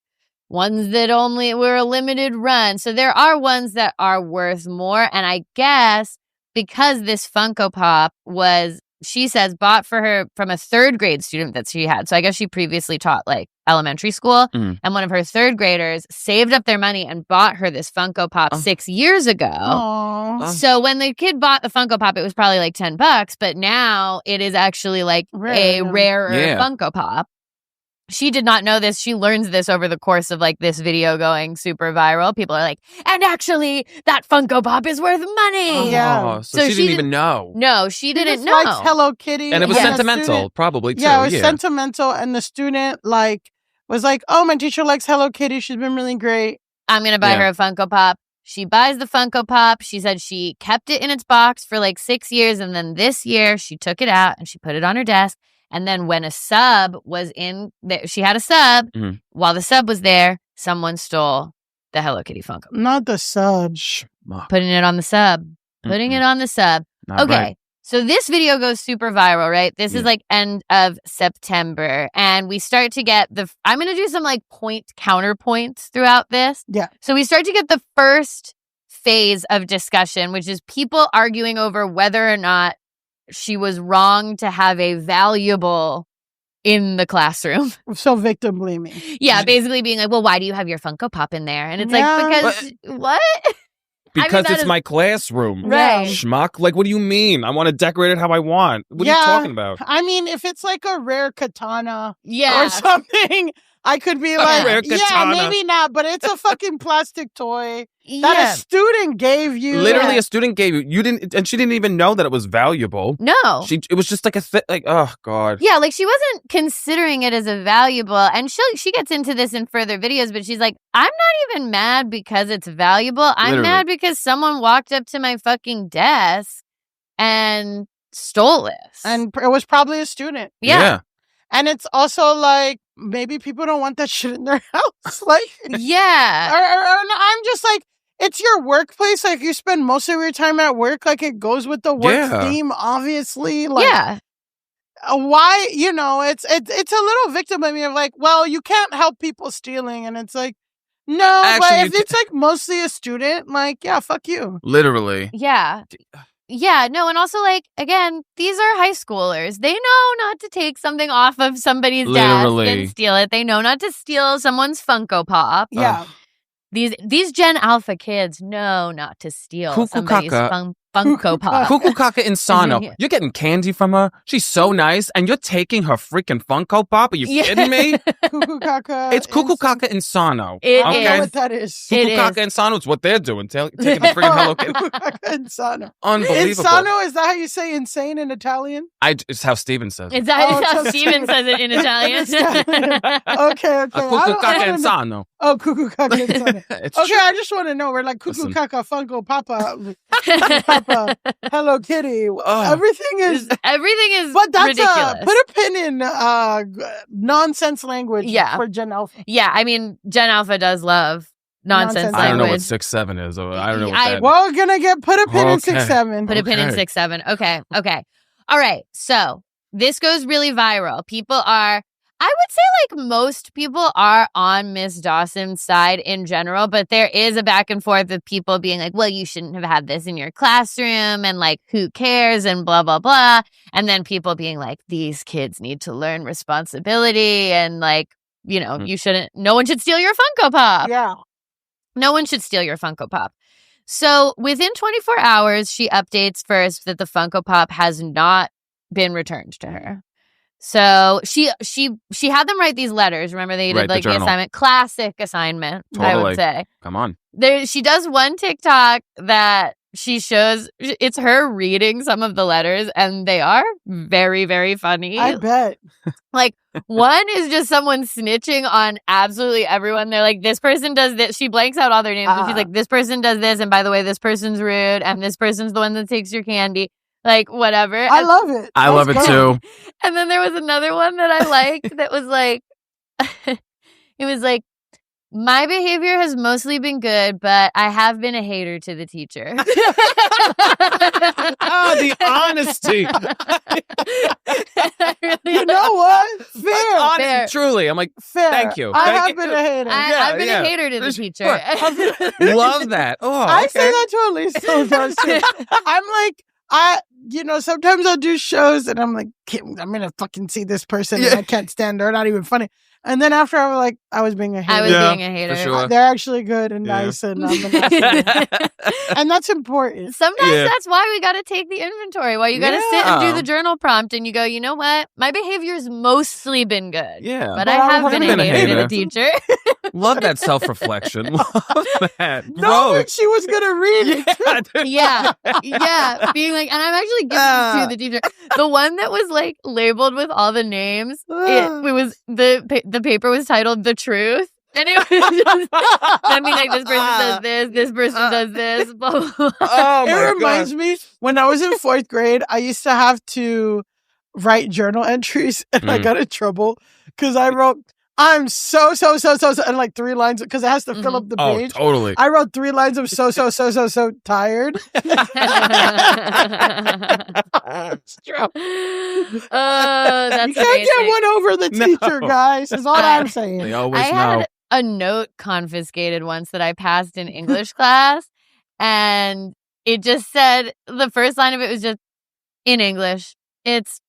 ones that only were a limited run. So there are ones that are worth more. And I guess because this Funko Pop was, she says, bought for her from a third grade student that she had. So I guess she previously taught like elementary school. And one of her third graders saved up their money and bought her this Funko Pop 6 years ago. Aww. So when the kid bought the Funko Pop, it was probably like $10, but now it is actually like a rarer Funko Pop. She did not know this. She learns this over the course of like this video going super viral. People are like, and actually that Funko Pop is worth money. Yeah. So she didn't even know. No, she didn't know. Likes Hello Kitty. And it was sentimental, probably too. Yeah, it was sentimental. And the student was like, oh, my teacher likes Hello Kitty. She's been really great. I'm going to buy her a Funko Pop. She buys the Funko Pop. She said she kept it in its box for like 6 years. And then this year she took it out and she put it on her desk. And then when a sub was in there, she had a sub. While the sub was there, someone stole the Hello Kitty Funko. Not the sub. Putting it on the sub. Putting it on the sub. Not okay. Right. So this video goes super viral, right? This is like end of September. And we start to get I'm going to do some like counterpoints throughout this. Yeah. So we start to get the first phase of discussion, which is people arguing over whether or not she was wrong to have a valuable in the classroom. So victim blaming. Yeah, basically being like, well, why do you have your Funko Pop in there? And it's like, because what? Because it's my classroom. Right. Schmuck. Like, what do you mean? I want to decorate it how I want. What are you talking about? I mean, if it's like a rare katana or something, I could be like, rare katana. maybe not, but it's a fucking plastic toy that a student gave you. Literally, a student gave you. You didn't, and she didn't even know that it was valuable. No. It was just like oh, God. Yeah, like she wasn't considering it as a valuable. And she gets into this in further videos, but she's like, I'm not even mad because it's valuable. I'm mad because someone walked up to my fucking desk and stole this. And it was probably a student. Yeah. And it's also like, maybe people don't want that shit in their house. Like, yeah. Or I'm just like, it's your workplace. Like, you spend most of your time at work. Like, it goes with the work theme, obviously. Like, why, it's a little victim of me of like, well, you can't help people stealing. And it's like, no, actually, but if it's like mostly a student, like, yeah, fuck you. Literally. Yeah. Yeah, no, and also, like, again, these are high schoolers. They know not to take something off of somebody's desk and steal it. They know not to steal someone's Funko Pop. Yeah. These Gen Alpha kids know not to steal somebody's Funko Pop. Cuckoo Kaka Insano. You're getting candy from her. She's so nice. And you're taking her freaking Funko Pop? Are you kidding me? Cuckoo Kaka. It's Cuckoo Kaka Insano. I don't know what that is. Cuckoo Kaka Insano is what they're doing. Taking the freaking Hello Kitty. Cuckoo Kaka Insano. Unbelievable. Insano, is that how you say insane in Italian? It's how Steven says it. It's how Steven says it in Italian. Okay. Cuckoo Kaka Insano. Oh, Cuckoo Kaka Insano. It's okay, true. I just want to know. We're like Cuckoo Kaka Funko Papa. Hello Kitty. Everything is but that's ridiculous. Put a pin in nonsense language for Gen Alpha. Yeah, I mean, Gen Alpha does love nonsense I don't know language. what 6-7 is. I don't know what that We're gonna put a pin in 6-7. Put a pin in 6-7. Okay. All right. So this goes really viral. People are, I would say like most people are on Miss Dawson's side in general, but there is a back and forth of people being like, well, you shouldn't have had this in your classroom and like, who cares and blah, blah, blah. And then people being like, these kids need to learn responsibility and like, you know, no one should steal your Funko Pop. Yeah. No one should steal your Funko Pop. So within 24 hours, she updates first that the Funko Pop has not been returned to her. So she had them write these letters. Remember, they did like the assignment, classic assignment. Totally. I would say. Come on. She does one TikTok that she shows. It's her reading some of the letters, and they are very, very funny. I bet. Like one is just someone snitching on absolutely everyone. They're like, this person does this. She blanks out all their names. And she's like, this person does this, and by the way, this person's rude, and this person's the one that takes your candy. Like, whatever. I love it. I love it too. And then there was another one that I liked that was like, it was like, my behavior has mostly been good, but I have been a hater to the teacher. The honesty. You know what? Fair. Honest, truly. I'm like, fair. Thank you. I have been a hater. I've been a hater to the teacher. Love that. Oh, okay. I say that to Elise sometimes too. I'm like, sometimes I'll do shows and I'm like, I'm going to fucking see this person and I can't stand. They're not even funny. And then after I was like, I was being a hater. I was being a hater. For sure. They're actually good and nice and and that's important. Sometimes that's why we got to take the inventory. Why you got to sit and do the journal prompt and you go, you know what? My behavior's mostly been good. Yeah. But I have been a hater to the teacher. Love that self-reflection. Love that. No, she was going to read it. Yeah. Being like, and I'm actually giving it to the teacher. The one that was like labeled with all the names, it was the paper was titled The Truth. And it was just, I mean, like, this person does this person does this, blah, blah, blah. Oh, it reminds me, when I was in 4th grade, I used to have to write journal entries, and I got in trouble because I wrote, I'm so, and like 3 lines, because it has to fill up the page. Oh, totally. I wrote 3 lines of so tired. It's true. That's you can't get one over the teacher, guys, is all I'm saying. They always I had a note confiscated once that I passed in English class, and it just said, the first line of it was just, in English, it's ...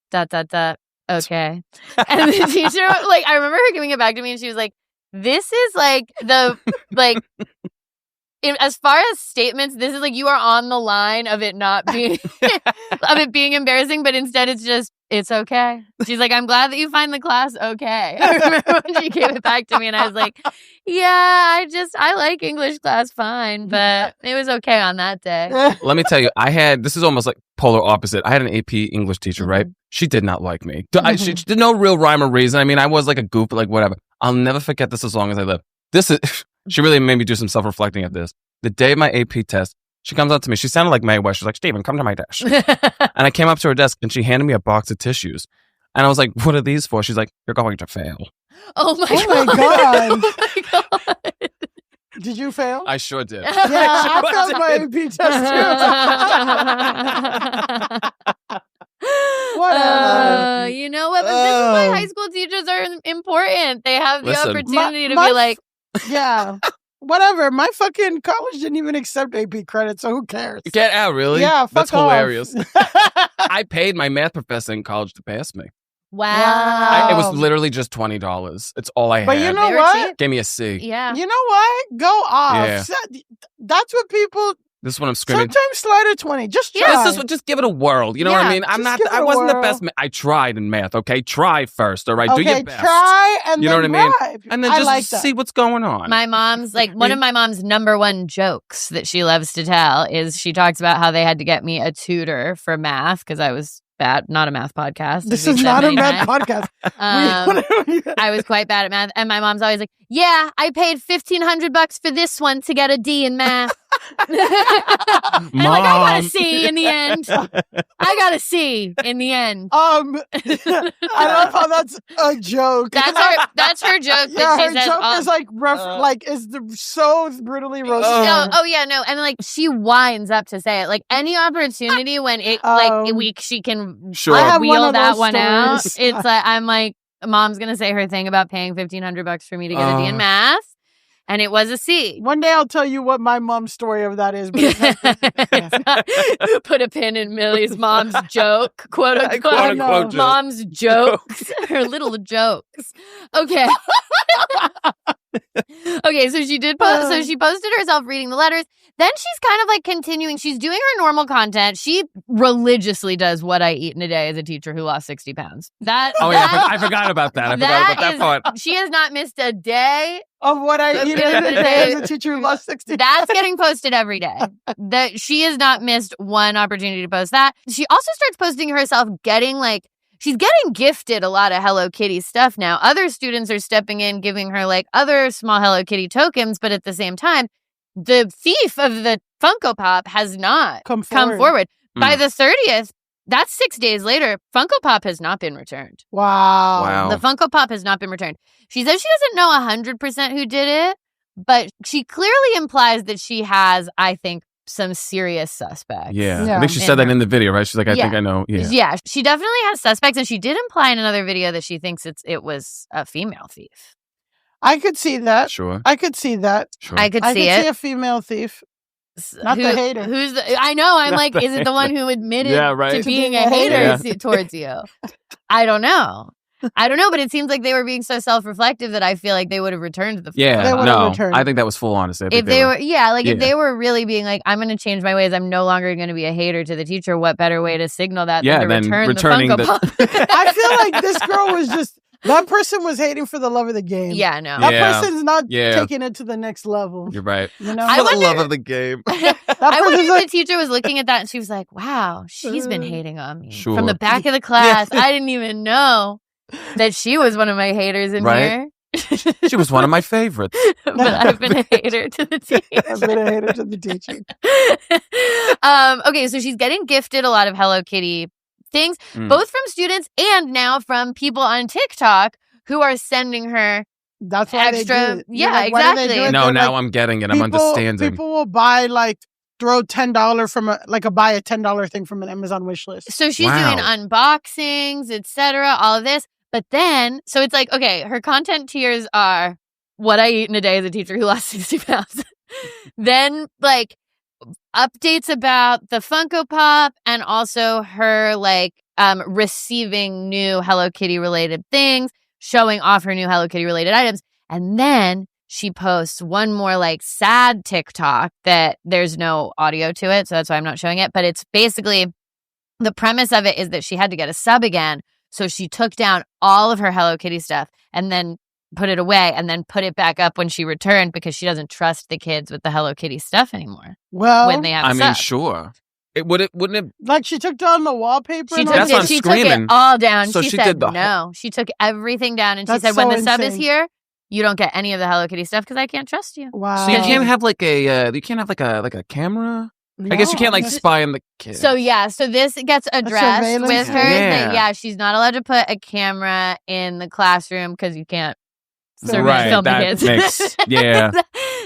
Okay. And the teacher, like, I remember her giving it back to me and she was like, this is like as far as statements, this is like, you are on the line of it not being, of it being embarrassing, but instead it's just, it's okay. She's like, I'm glad that you find the class okay. I remember when she gave it back to me and I was like, yeah, I like English class fine, but it was okay on that day. Let me tell you, this is almost like polar opposite. I had an AP English teacher, right? She did not like me. She did no real rhyme or reason. I mean, I was like a goof, like whatever. I'll never forget this as long as I live. She really made me do some self-reflecting at this. The day of my AP test, she comes up to me. She sounded like Mae West. She's like, Steven, come to my desk. And I came up to her desk and she handed me a box of tissues. And I was like, what are these for? She's like, you're going to fail. Oh my God. Oh my God. Did you fail? I sure did. Yeah, I failed my AP test too. Whatever. You know what? But this is why high school teachers are important. They have the opportunity to be like... Yeah. Whatever. My fucking college didn't even accept AP credit, so who cares? Get out, really? Yeah, That's fuck off. Hilarious. I paid my math professor in college to pass me. Wow. It was literally just $20. It's all I had. But you know what? Gave me a C. Yeah. You know what? Go off. Yeah. That's what people... This is what I'm screaming. Sometimes slide a 20. Just try. Just give it a whirl. You know what I mean? I wasn't the best. I tried in math. Okay, try first. All right, do your best. Try and you know then what I mean? Drive. And then just see what's going on. My mom's one of my mom's number one jokes that she loves to tell is she talks about how they had to get me a tutor for math because I was not a math podcast. This is not a math podcast. I was quite bad at math. And my mom's always like, yeah, I paid $1,500 for this one to get a D in math. And I got a C in the end. I got a C in the end. I love how that's a joke. That's her joke. Yeah, that her she says joke is so brutally roasted. No. And like she winds up to say it. Like any opportunity when it she can wheel that one out. It's like I'm like, mom's gonna say her thing about paying $1,500 for me to get a D in math. And it was a C. One day I'll tell you what my mom's story of that is. Put a pin in Millie's mom's joke, quote unquote mom's jokes, her little jokes. Okay. Okay, so she did post. So she posted herself reading the letters. Then she's kind of like continuing. She's doing her normal content. She religiously does what I eat in a day as a teacher who lost 60 pounds. I forgot about that. I forgot about that part. She has not missed a day of what I eat in a day as a teacher who lost 60 pounds. That's getting posted every day. She has not missed one opportunity to post that. She also starts posting herself she's getting gifted a lot of Hello Kitty stuff now. Other students are stepping in, giving her like other small Hello Kitty tokens, but at the same time, the thief of the Funko Pop has not come forward. By the 30th, that's 6 days later, Funko Pop has not been returned. Wow. The Funko Pop has not been returned. She says she doesn't know 100% who did it, but she clearly implies that she has, I think, some serious suspects. Yeah. I think she said that in the video, right? She's like, I think I know. Yeah, she definitely has suspects, and she did imply in another video that she thinks it was a female thief. I could see that. Sure. I could see that. Sure. I could see it. See a female thief. Not the hater. I know. I'm like, is it the one who admitted to being a hater towards you? I don't know. But it seems like they were being so self-reflective that I feel like they would have returned the phone. I think that was full honesty. If they were really being like, I'm going to change my ways, I'm no longer going to be a hater to the teacher, what better way to signal that than to returning the Funko Pop? I feel like this girl was just, that person was hating for the love of the game. Yeah, no. That person's not taking it to the next level. You're right. You know? For the love of the game. I wonder if the teacher was looking at that and she was like, wow, she's been hating on me. From the back of the class. I didn't even know that she was one of my haters in here. She was one of my favorites. But I've been a hater to the teacher. Okay, so she's getting gifted a lot of Hello Kitty things, both from students and now from people on TikTok who are sending her That's why extra. They do it. Yeah, like, exactly. No, now I'm getting it. I'm understanding. People will buy throw $10 from buy a $10 thing from an Amazon wish list. So she's doing unboxings, etc., all of this. But then, so it's like, okay, her content tiers are what I eat in a day as a teacher who lost 60 pounds. Then, updates about the Funko Pop and also her, receiving new Hello Kitty related things, showing off her new Hello Kitty related items. And then she posts one more, sad TikTok that there's no audio to it. So that's why I'm not showing it. But it's basically, the premise of it is that she had to get a sub again. So she took down all of her Hello Kitty stuff and then put it away and then put it back up when she returned because she doesn't trust the kids with the Hello Kitty stuff anymore. Well, when they have mean, sure. Wouldn't it? She took down the wallpaper. She took it all down. So she said no. She took everything down and she said, when the sub is here, you don't get any of the Hello Kitty stuff because I can't trust you. Wow. So you can't have a camera. No, I guess you can't spy on the kids. So so this gets addressed with her. That, she's not allowed to put a camera in the classroom because you can't film the kids.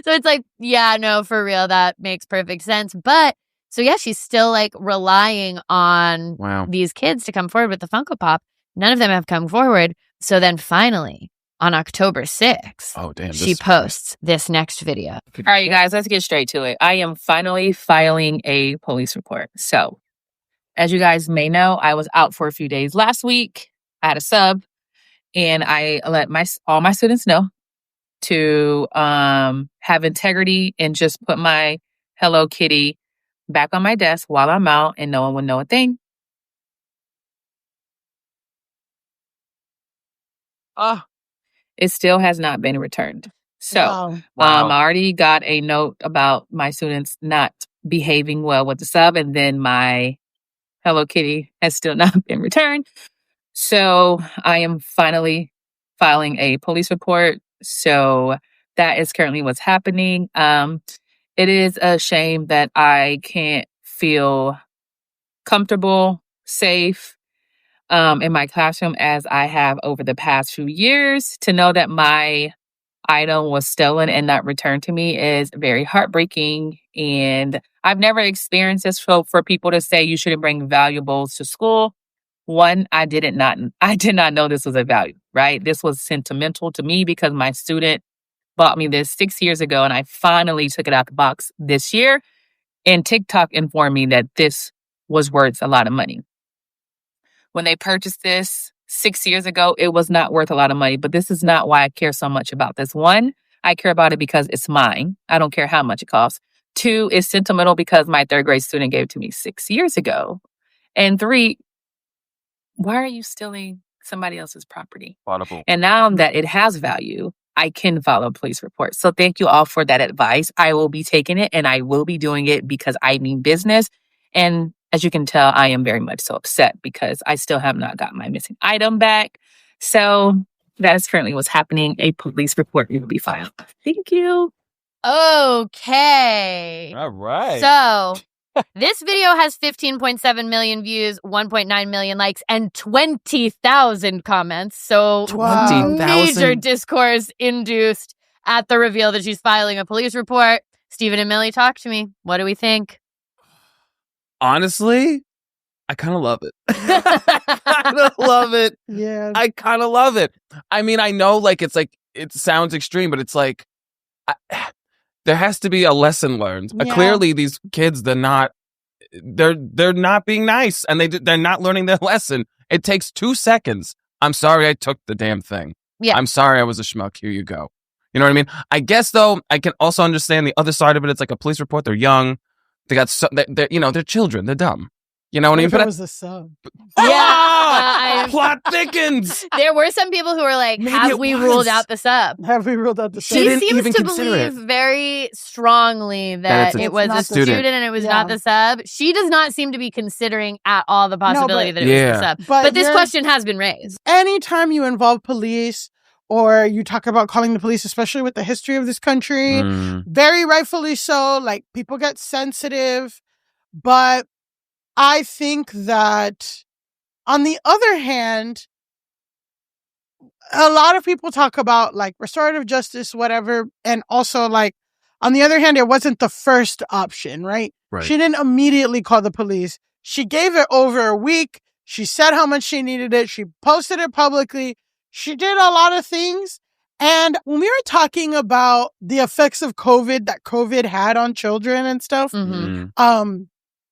So it's like, no, for real, that makes perfect sense. But so she's still relying on these kids to come forward with the Funko Pop. None of them have come forward. So then finally, on October 6th, she posts this next video. All right, you guys, let's get straight to it. I am finally filing a police report. So, as you guys may know, I was out for a few days last week. I had a sub, and I let all my students know to have integrity and just put my Hello Kitty back on my desk while I'm out, and no one would know a thing. It still has not been returned. So I already got a note about my students not behaving well with the sub. And then my Hello Kitty has still not been returned. So I am finally filing a police report. So that is currently what's happening. It is a shame that I can't feel comfortable, safe in my classroom as I have over the past few years. To know that my item was stolen and not returned to me is very heartbreaking. And I've never experienced this. So for people to say you shouldn't bring valuables to school, one, I did not know this was a value, right? This was sentimental to me because my student bought me this 6 years ago and I finally took it out the box this year. And TikTok informed me that this was worth a lot of money. When they purchased this 6 years ago, it was not worth a lot of money, but this is not why I care so much about this. One, I care about it because it's mine. I don't care how much it costs. Two, it's sentimental because my third grade student gave it to me 6 years ago. And three, why are you stealing somebody else's property? Audible. And now that it has value, I can file a police report. So thank you all for that advice. I will be taking it and I will be doing it because I mean business. And as you can tell, I am very much so upset because I still have not got my missing item back. So that is currently what's happening. A police report will be filed. Thank you. Okay. All right. So this video has 15.7 million views, 1.9 million likes, and 20,000 comments. So 20,000. Major discourse induced at the reveal that she's filing a police report. Stephen and Millie, talk to me. What do we think? Honestly, I kind of love it. I kind of love it. Yeah. I kind of love it. I mean, I know it sounds extreme, but it's like there has to be a lesson learned. Yeah. Clearly, these kids, they're not being nice and they're not learning their lesson. It takes 2 seconds. I'm sorry I took the damn thing. Yeah. I'm sorry I was a schmuck. Here you go. You know what I mean? I guess, though, I can also understand the other side of it. It's like a police report. They're young. They got they're children. They're dumb. You know what I mean? But it was a sub. Yeah. Plot thickens. There were some people who were like, Maybe have it we was. ruled out the sub? Have we ruled out the sub? She didn't seems even to consider believe very strongly that it's it was not a the student and it was not the sub. She does not seem to be considering at all the possibility that it was the sub. But this question has been raised. Anytime you involve police or you talk about calling the police, especially with the history of this country, very rightfully so, like people get sensitive. But I think that on the other hand, a lot of people talk about like restorative justice, whatever. And also like, on the other hand, it wasn't the first option, right? She didn't immediately call the police. She gave it over a week. She said how much she needed it. She posted it publicly. She did a lot of things. And when we were talking about the effects of COVID that COVID had on children and stuff,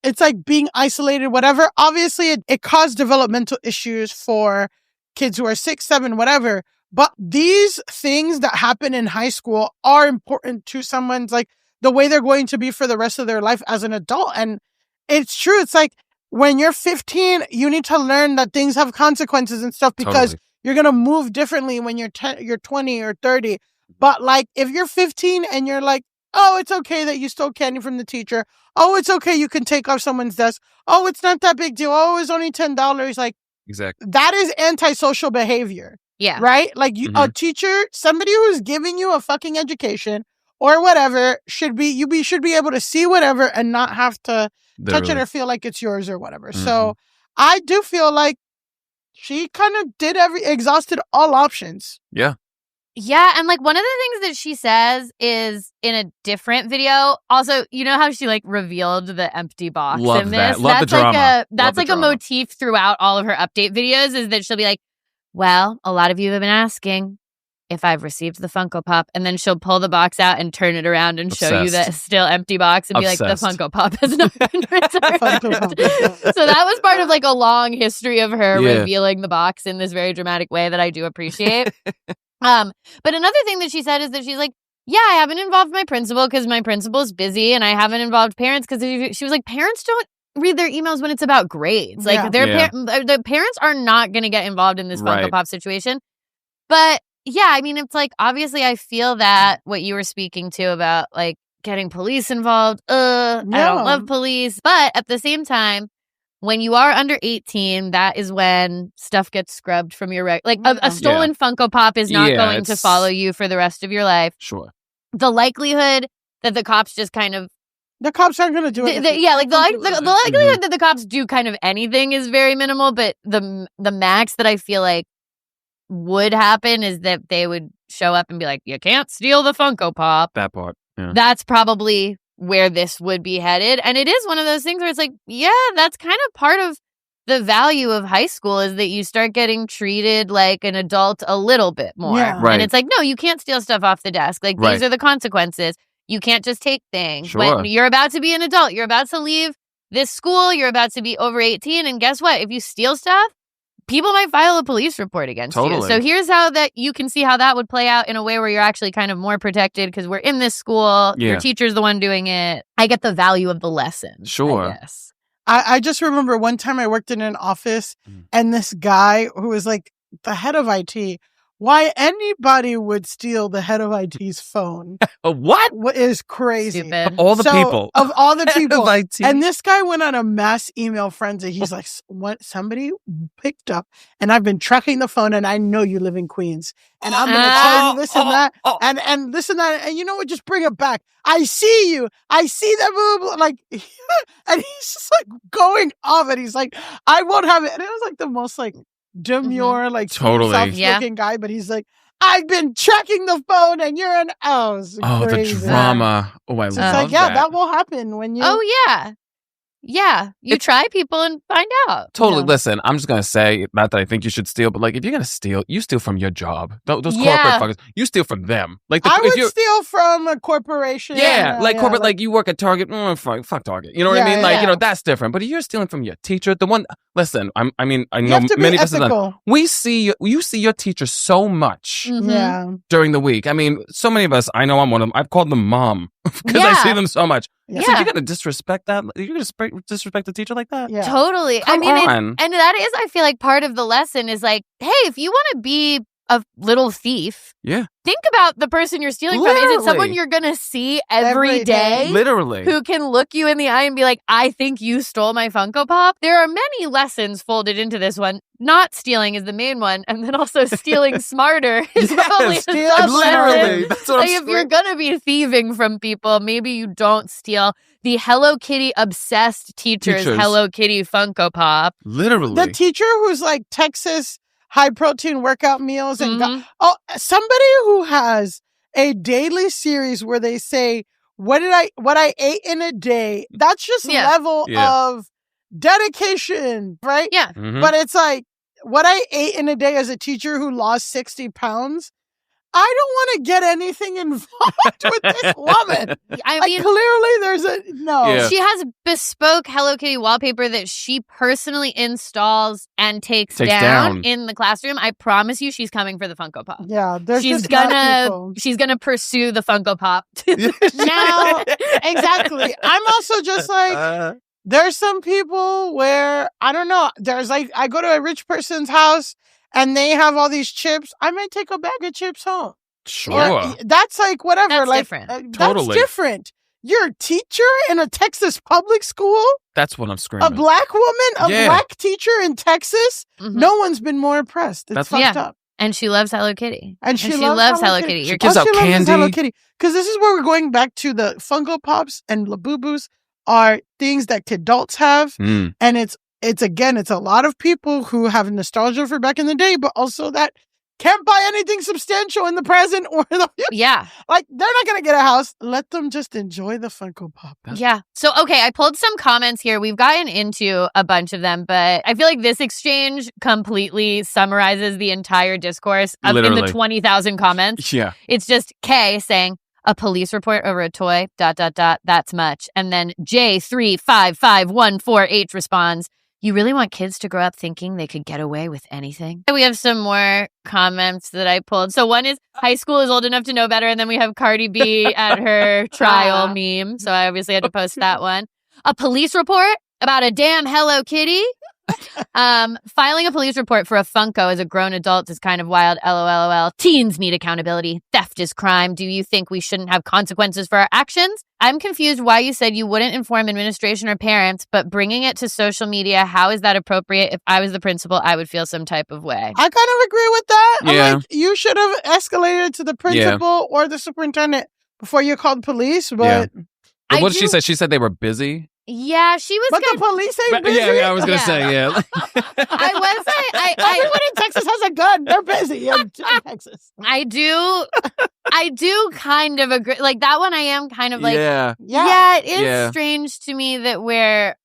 it's like being isolated, whatever. Obviously, it caused developmental issues for kids who are 6, 7, whatever. But these things that happen in high school are important to someone's, like, the way they're going to be for the rest of their life as an adult. And it's true. It's like when you're 15, you need to learn that things have consequences and stuff because you're going to move differently when you're 20 or 30. But like, if you're 15 and you're like, oh, it's okay that you stole candy from the teacher. Oh, it's okay. You can take off someone's desk. Oh, it's not that big deal. Oh, it's only $10. Like, exactly. That is antisocial behavior. Yeah. Right? Like a teacher, somebody who's giving you a fucking education or whatever should be able to see whatever and not have to touch it or feel like it's yours or whatever. So I do feel like she kind of exhausted all options. Yeah. Yeah, and like one of the things that she says is in a different video. Also, you know how she like revealed the empty box Love in this? that. Love that's the drama. That's like a motif throughout all of her update videos is that she'll be like, well, a lot of you have been asking if I've received the Funko Pop. And then she'll pull the box out and turn it around and show you the still empty box and be like, the Funko Pop has not been returned. So that was part of like a long history of her revealing the box in this very dramatic way that I do appreciate. But another thing that she said is that she's like, yeah, I haven't involved my principal because my principal's busy, and I haven't involved parents because she was like, parents don't read their emails when it's about grades. Like the parents are not going to get involved in this Funko Pop situation. But yeah, I mean, it's like, obviously I feel that what you were speaking to about like getting police involved. I don't love police. But at the same time, when you are under 18, that is when stuff gets scrubbed from your a stolen Funko Pop is not going to follow you for the rest of your life. Sure. The likelihood that the cops just kind of the cops aren't going to do it. The likelihood that the cops do kind of anything is very minimal, but the max that I feel like would happen is that they would show up and be like, you can't steal the Funko Pop. That part. Yeah. That's probably where this would be headed. And it is one of those things where it's like, yeah, that's kind of part of the value of high school is that you start getting treated like an adult a little bit more. Yeah. Right. And it's like, no, you can't steal stuff off the desk. Like, these are the consequences. You can't just take things. Sure. When you're about to be an adult, you're about to leave this school, you're about to be over 18. And guess what? If you steal stuff, people might file a police report against you. So here's how that you can see how that would play out in a way where you're actually kind of more protected because we're in this school. Yeah. Your teacher's the one doing it. I get the value of the lesson. Sure. I guess. I just remember one time I worked in an office and this guy who was like the head of IT, why anybody would steal the head of IT's phone. What is crazy. Stupid. Of all the people. Of all the people. Head of IT. And this guy went on a mass email frenzy. He's like, what? Somebody picked up and I've been tracking the phone and I know you live in Queens. And I'm going to tell you this and that and this and that. And you know what? Just bring it back. I see you. I see that move. Like, and he's just like going off and he's like, I won't have it. And it was like the most like demure, like totally soft-looking guy, but he's like, I've been tracking the phone and you're an the drama. Oh, I love like, that will happen when you. Oh, yeah. Yeah. You try people and find out. Totally. Listen, I'm just going to say, not that I think you should steal, but like, if you're going to steal, you steal from your job. Those corporate fuckers, you steal from them. Like, I would steal from a corporation. Corporate, like you work at Target. Fuck Target. You know what I mean? Like, that's different. But if you're stealing from your teacher, the one, listen, I know many of us, you see your teacher so much during the week. I mean, so many of us, I know I'm one of them. I've called them mom because I see them so much. Yeah. So you're going to disrespect that? You're going to disrespect the teacher like that? Yeah. Totally. Come on. And that is, I feel like, part of the lesson is like, hey, if you want to be a little thief, think about the person you're stealing from. Is it someone you're going to see every day? Literally. Who can look you in the eye and be like, I think you stole my Funko Pop? There are many lessons folded into this one. Not stealing is the main one. And then also stealing smarter is probably a literally. That's what like, if you're going to be thieving from people, maybe you don't steal the Hello Kitty obsessed teacher's Hello Kitty Funko Pop. Literally. The teacher who's like Texas high protein workout meals and somebody who has a daily series where they say what I ate in a day. That's just level of dedication, right? Yeah. But it's like what I ate in a day as a teacher who lost 60 pounds. I don't want to get anything involved with this woman. I mean, clearly there's She has bespoke Hello Kitty wallpaper that she personally installs and takes down in the classroom. I promise you, she's coming for the Funko Pop. Yeah, she's gonna pursue the Funko Pop. Now, exactly. I'm also just like, there's some people where I don't know. There's like, I go to a rich person's house. And they have all these chips. I might take a bag of chips home. Sure. That's like whatever. That's like different. Totally. That's different. You're a teacher in a Texas public school? That's what I'm screaming. A black woman? A black teacher in Texas? No one's been more impressed. It's fucked up. And she loves Hello Kitty. And she loves Hello Kitty. She gives out candy. Hello Kitty. Because this is where we're going back to the Funko Pops and Labubus are things that adults have. And it's a lot of people who have nostalgia for back in the day, but also that can't buy anything substantial in the present or the future. Yeah. Like, they're not going to get a house. Let them just enjoy the Funko Pop. Yeah. So, okay, I pulled some comments here. We've gotten into a bunch of them, but I feel like this exchange completely summarizes the entire discourse in the 20,000 comments. Yeah. It's just Kay saying, a police report over a toy, ... that's much. And then J355148 responds, you really want kids to grow up thinking they could get away with anything? We have some more comments that I pulled. So one is, high school is old enough to know better. And then we have Cardi B at her trial meme. So I obviously had to post that one. A police report about a damn Hello Kitty. Filing a police report for a Funko as a grown adult is kind of wild. LOL. Teens need accountability. Theft is crime. Do you think we shouldn't have consequences for our actions? I'm confused why you said you wouldn't inform administration or parents, but bringing it to social media, how is that appropriate? If I was the principal, I would feel some type of way. I kind of agree with that. Yeah. I'm like, you should have escalated to the principal or the superintendent before you called police, but... But what did she say? She said they were busy? Yeah, she was. But the police ain't busy. Yeah, I was gonna say, I was. Everyone in Texas has a gun. They're busy in Texas. I do kind of agree. Like that one, I am kind of like, it is strange to me that we're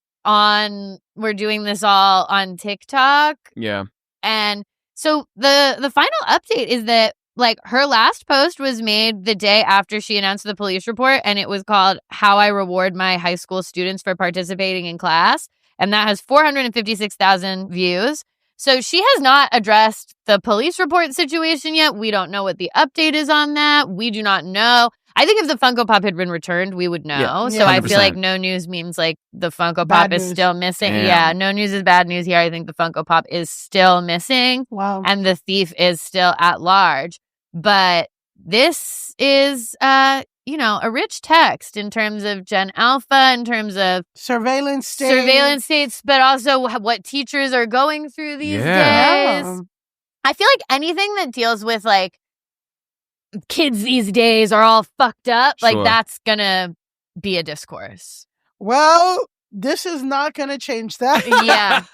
doing this all on TikTok. Yeah. And so the final update is that, like, her last post was made the day after she announced the police report, and it was called How I Reward My High School Students for Participating in Class. And that has 456,000 views. So she has not addressed the police report situation yet. We don't know what the update is on that. We do not know. I think if the Funko Pop had been returned, we would know. Yeah, so I feel like no news means like the Funko Pop is still missing. Yeah, no news is bad news here. I think the Funko Pop is still missing. Wow. And the thief is still at large. But this is, a rich text in terms of Gen Alpha, in terms of surveillance states, but also what teachers are going through these days. I feel like anything that deals with like kids these days are all fucked up. Like that's gonna be a discourse. Well, this is not gonna change that. Yeah.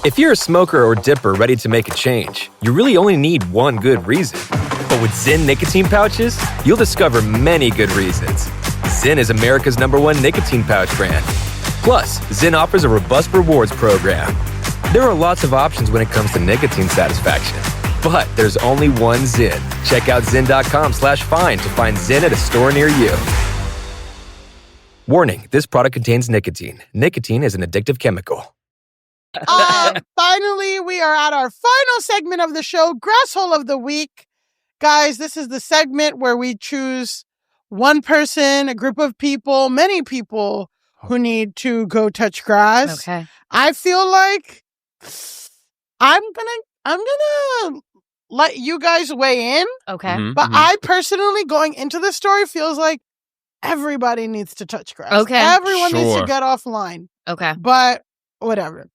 If you're a smoker or dipper ready to make a change, you really only need one good reason. But with Zyn nicotine pouches, you'll discover many good reasons. Zyn is America's #1 nicotine pouch brand. Plus, Zyn offers a robust rewards program. There are lots of options when it comes to nicotine satisfaction. But there's only one Zyn. Check out Zyn.com/find to find Zyn at a store near you. Warning, this product contains nicotine. Nicotine is an addictive chemical. Finally, we are at our final segment of the show, Grasshole of the Week. Guys, this is the segment where we choose one person, a group of people, many people who need to go touch grass. Okay. I feel like I'm gonna let you guys weigh in. Okay. But I personally, going into the story, feels like everybody needs to touch grass. Okay. Everyone needs to get offline. Okay. But whatever.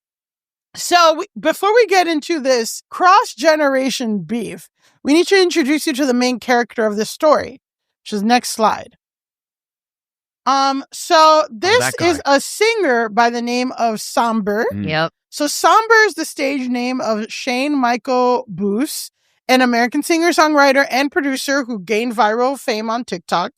So before we get into this cross-generation beef, we need to introduce you to the main character of this story, which is next slide. So this is a singer by the name of Sombr. Yep. So Sombr is the stage name of Shane Michael Boos, an American singer-songwriter and producer who gained viral fame on TikTok.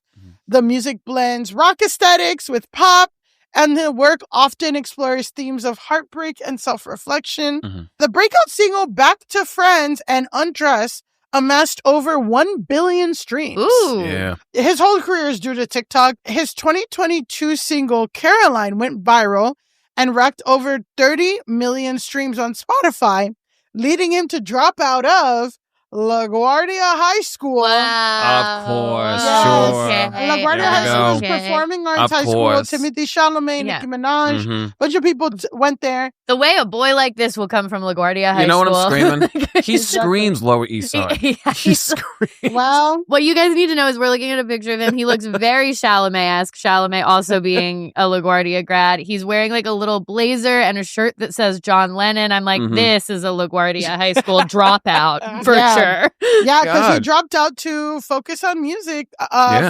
The music blends rock aesthetics with pop, and the work often explores themes of heartbreak and self-reflection. The breakout single Back to Friends and Undress amassed over 1 billion streams. Ooh. Yeah. His whole career is due to TikTok. His 2022 single Caroline went viral and racked over 30 million streams on Spotify, leading him to drop out of LaGuardia High School. Wow. Of course, Yes. sure. LaGuardia High School is performing arts high school. Timothy Chalamet, Nicki Minaj, a bunch of people went there. The way a boy like this will come from LaGuardia High School. You know what I'm screaming? He screams Lower East Side. He screams. Well, what you guys need to know is we're looking at a picture of him. He looks very Chalamet-esque. Chalamet also being a LaGuardia grad. He's wearing like a little blazer and a shirt that says John Lennon. I'm like, this is a LaGuardia High School dropout for sure. Yeah, because he dropped out to focus on music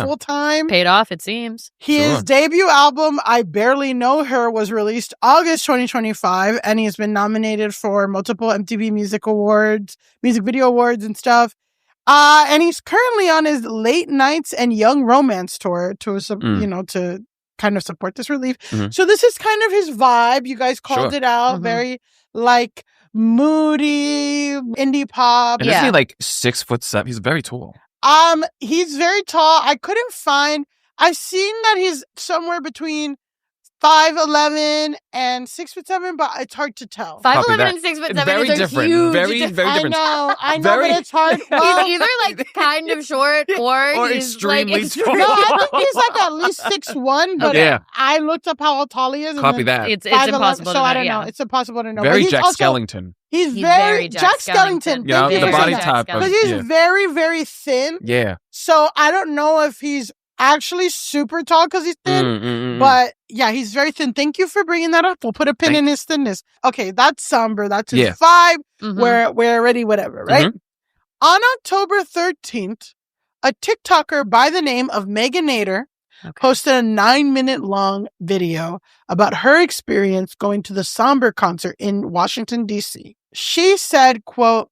full time. Paid off, it seems. His debut album, I Barely Know Her, was released August 2025, and he's been nominated for multiple MTV Music Awards, Music Video Awards, and stuff. And he's currently on his Late Nights and Young Romance tour to kind of support this relief. So this is kind of his vibe. You guys called it out. Very like moody indie pop. And isn't he like 6'7"? He's very tall. He's very tall. I've seen that he's somewhere between 5'11" and 6'7", but it's hard to tell. 5'11" and 6'7" very is different. Huge very different. I know, but it's hard. Well, he's either like kind of short or he's extremely like tall. No, I think he's like at least 6'1", but I looked up how tall he is. Copy that. It's impossible to know. So I don't know. It's impossible to know. Very but Jack Skellington. He's very Jack Skellington. You know, the body type. Because he's very, very thin. Yeah. So I don't know if he's actually super tall because he's thin. But yeah, he's very thin. Thank you for bringing that up. We'll put a pin in his thinness. Okay, that's Sombr. That's his 5. We're already whatever, right? On October 13th, a TikToker by the name of Meganator posted a 9-minute long video about her experience going to the Sombr concert in Washington, D.C. She said, quote,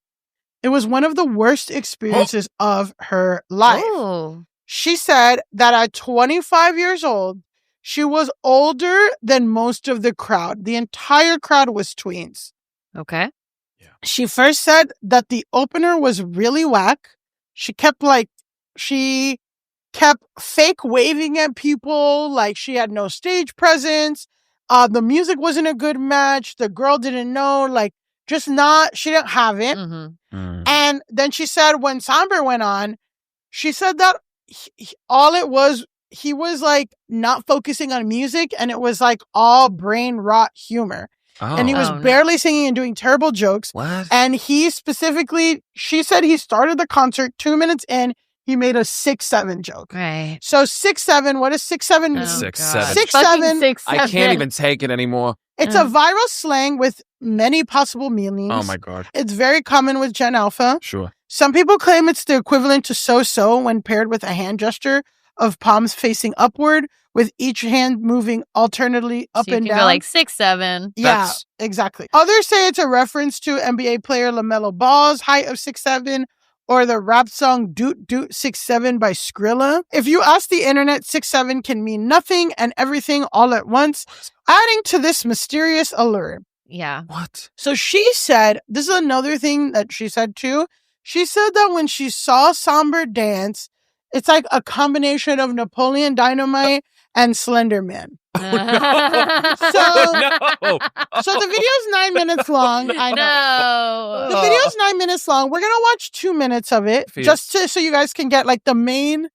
"It was one of the worst experiences of her life." Oh. She said that at 25 years old, she was older than most of the crowd. The entire crowd was tweens. Okay. Yeah. She first said that the opener was really whack. She kept fake waving at people, like she had no stage presence. The music wasn't a good match. The girl didn't know, she didn't have it. And then she said when Sombr went on, she said that he was like not focusing on music, and it was like all brain rot humor. And he was barely singing and doing terrible jokes. What? And she said he started the concert 2 minutes in, he made a 6'7" joke. Right. So 6'7", what does 6'7" mean? 6'7". 6'7". I can't even take it anymore. It's a viral slang with many possible meanings. Oh my God. It's very common with Gen Alpha. Sure. Some people claim it's the equivalent to so-so when paired with a hand gesture of palms facing upward, with each hand moving alternately up and down. Go like 6'7". Yeah, exactly. Others say it's a reference to NBA player LaMelo Ball's height of 6'7", or the rap song Doot Doot 6'7" by Skrilla. If you ask the internet, 6'7" can mean nothing and everything all at once, adding to this mysterious allure. Yeah. What? So she said, this is another thing that she said too. She said that when she saw Sombr dance, it's like a combination of Napoleon Dynamite and Slender Man. So the video's 9 minutes long. I know. The video's 9 minutes long. We're going to watch 2 minutes of it just so you guys can get like the main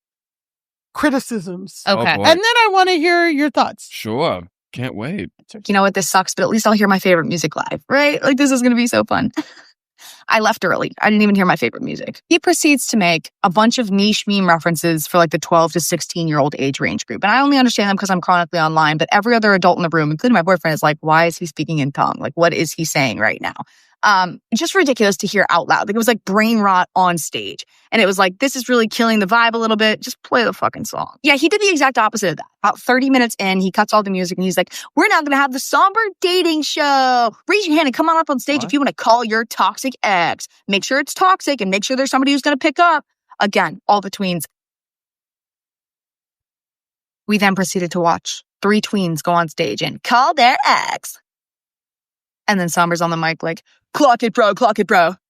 criticisms. Okay. And then I want to hear your thoughts. Sure. Can't wait. You know what? This sucks, but at least I'll hear my favorite music live, right? Like, this is going to be so fun. I left early. I didn't even hear my favorite music. He proceeds to make a bunch of niche meme references for like the 12 to 16-year-old age range group. And I only understand them because I'm chronically online, but every other adult in the room, including my boyfriend, is like, why is he speaking in tongue? Like, what is he saying right now? Just ridiculous to hear out loud. Like, it was like brain rot on stage. And it was like, this is really killing the vibe a little bit. Just play the fucking song. Yeah, he did the exact opposite of that. About 30 minutes in, he cuts all the music and he's like, we're now going to have the Sombr dating show. Raise your hand and come on up on stage if you want to call your toxic ex. Make sure it's toxic and make sure there's somebody who's going to pick up. Again, all the tweens. We then proceeded to watch 3 tweens go on stage and call their ex. And then Sombr's on the mic like, clock it, bro.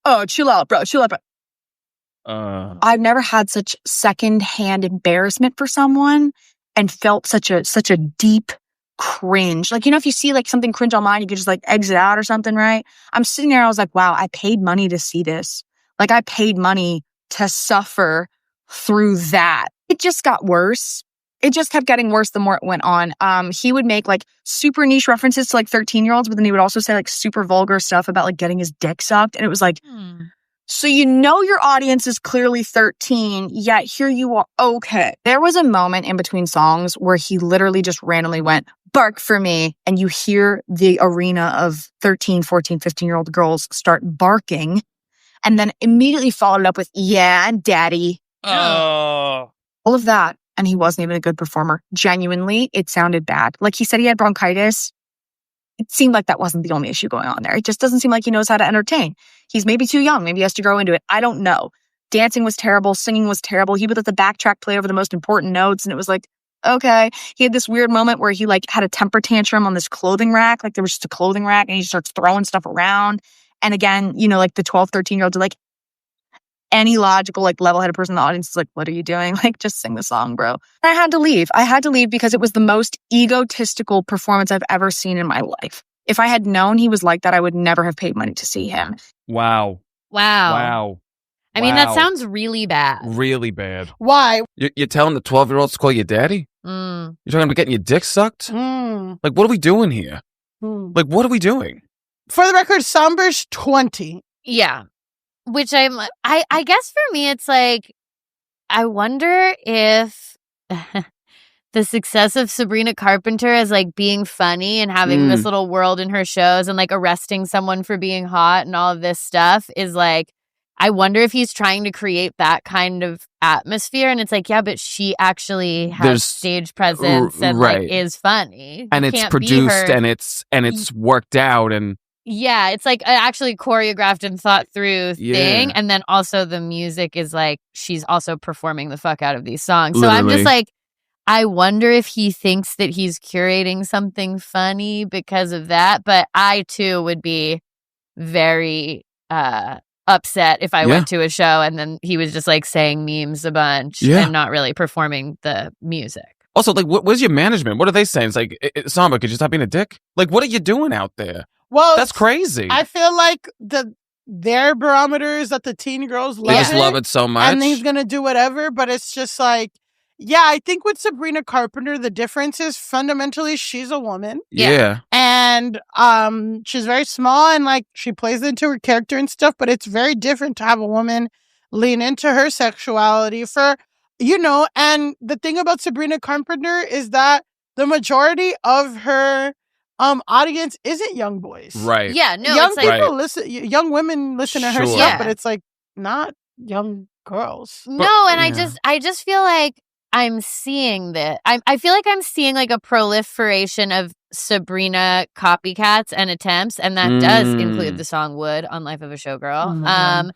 Oh, chill out, bro. I've never had such secondhand embarrassment for someone and felt such a deep cringe. Like, you know, if you see like something cringe online, you can just like exit out or something, right? I'm sitting there, I was like, wow, I paid money to see this. Like, I paid money to suffer through that. It just got worse. It just kept getting worse the more it went on. He would make like super niche references to like 13-year-olds, but then he would also say like super vulgar stuff about like getting his dick sucked. And it was like, so you know your audience is clearly 13, yet here you are. Okay. There was a moment in between songs where he literally just randomly went, bark for me. And you hear the arena of 13, 14, 15-year-old girls start barking. And then immediately followed up with, yeah, and daddy. Oh. All of that. And he wasn't even a good performer. Genuinely, it sounded bad. Like, he said he had bronchitis. It seemed like that wasn't the only issue going on there. It just doesn't seem like he knows how to entertain. He's maybe too young. Maybe he has to grow into it. I don't know. Dancing was terrible. Singing was terrible. He would let the backtrack play over the most important notes. And it was like, okay. He had this weird moment where he like had a temper tantrum on this clothing rack. Like, there was just a clothing rack and he starts throwing stuff around. And again, you know, like the 12, 13-year-olds are like, any logical, like level-headed person in the audience is like, what are you doing? Like, just sing the song, bro. And I had to leave. I had to leave because it was the most egotistical performance I've ever seen in my life. If I had known he was like that, I would never have paid money to see him. Wow. I mean, that sounds really bad. Really bad. Why? You're telling the 12-year-olds to call you daddy? You're talking about getting your dick sucked? Like, what are we doing here? Like, what are we doing? For the record, Sombr's 20. Yeah. Which I guess for me, it's like, I wonder if the success of Sabrina Carpenter as like being funny and having this little world in her shows and like arresting someone for being hot and all of this stuff is like, I wonder if he's trying to create that kind of atmosphere. And it's like, yeah, but she actually has stage presence and like is funny. And it's produced and it's worked out and yeah, it's like an actually choreographed and thought through thing. And then also the music is like, she's also performing the fuck out of these songs. So I'm just like, I wonder if he thinks that he's curating something funny because of that. But I too would be very upset if I went to a show and then he was just like saying memes a bunch and not really performing the music. Also, like, where's your management? What are they saying? It's like, Sombr, could you stop being a dick? Like, what are you doing out there? Well, that's crazy. I feel like their barometer is that the teen girls love it. They just love it so much. And he's going to do whatever, but it's just like, yeah, I think with Sabrina Carpenter, the difference is fundamentally she's a woman. Yeah. And she's very small and like she plays into her character and stuff, but it's very different to have a woman lean into her sexuality for, you know, and the thing about Sabrina Carpenter is that the majority of her audience isn't young boys. Right. Yeah, no, young it's people listen, young women listen to her stuff, but it's like not young girls. No, and I just feel like I'm seeing that. I feel like I'm seeing like a proliferation of Sabrina copycats and attempts, and that does include the song "Would" on Life of a Showgirl.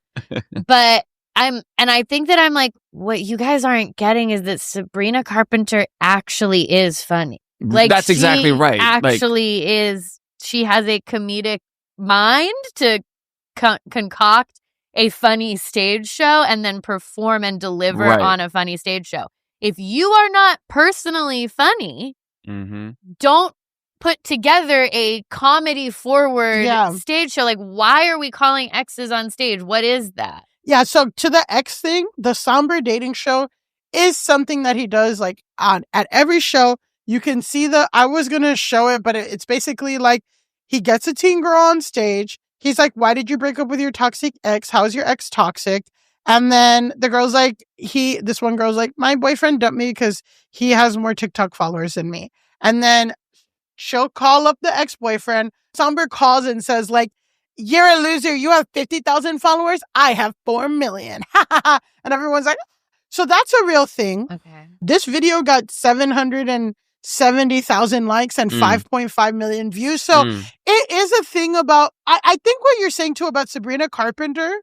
But I think that I'm like, what you guys aren't getting is that Sabrina Carpenter actually is funny. Like that's exactly right. Actually, is she has a comedic mind to concoct a funny stage show and then perform and deliver on a funny stage show. If you are not personally funny, don't put together a comedy forward stage show. Like, why are we calling exes on stage? What is that? Yeah, so to the X thing, the Sombr dating show is something that he does like at every show. You can see I was going to show it, but it's basically like he gets a teen girl on stage. He's like, why did you break up with your toxic ex? How is your ex toxic? And then the girl's like, this one girl's like, my boyfriend dumped me because he has more TikTok followers than me. And then she'll call up the ex-boyfriend. Sombr calls and says like, you're a loser. You have 50,000 followers. I have 4 million. And everyone's like, so that's a real thing. Okay. This video got 770,000 likes and 5.5 million views. So it is a thing about, I think what you're saying too about Sabrina Carpenter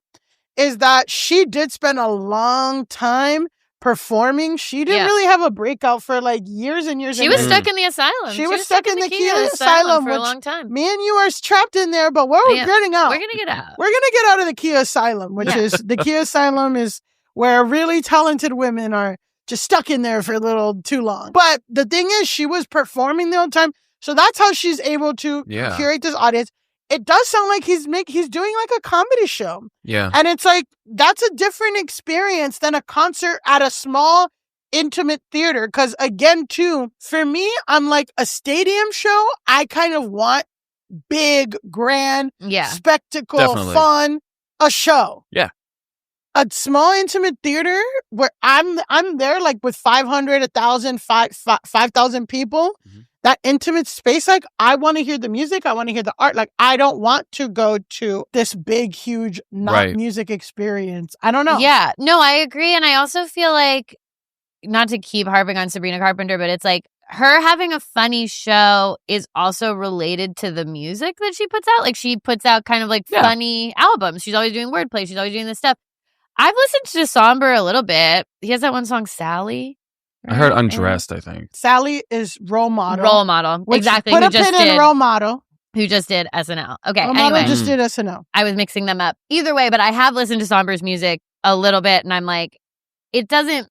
is that she did spend a long time performing. She didn't really have a breakout for like years and years. She was stuck in the asylum. She was stuck in the Kia asylum for a long time. Me and you are trapped in there, but we're getting out. We're going to get out. We're going to get out of the Kia asylum, which is the Kia asylum is where really talented women are just stuck in there for a little too long. But the thing is, she was performing the whole time. So that's how she's able to curate this audience. It does sound like he's doing like a comedy show. Yeah. And it's like, that's a different experience than a concert at a small, intimate theater. Because again, too, for me, I'm like a stadium show. I kind of want big, grand, spectacle, fun, a show. Yeah. A small, intimate theater where I'm there like with 500, 1,000, 5,000 people. That intimate space, like, I want to hear the music. I want to hear the art. Like, I don't want to go to this big, huge, not music experience. I don't know. Yeah. No, I agree. And I also feel like, not to keep harping on Sabrina Carpenter, but it's like her having a funny show is also related to the music that she puts out. Like, she puts out kind of like funny albums. She's always doing wordplay. She's always doing this stuff. I've listened to Sombr a little bit. He has that one song, Sally. I heard Undressed, I think. Sally is Role Model. Role Model. Exactly. Put a pin in Role Model. Who just did SNL. Okay, Role anyway. Model just did SNL. I was mixing them up. Either way, but I have listened to Sombr's music a little bit, and I'm like, it doesn't.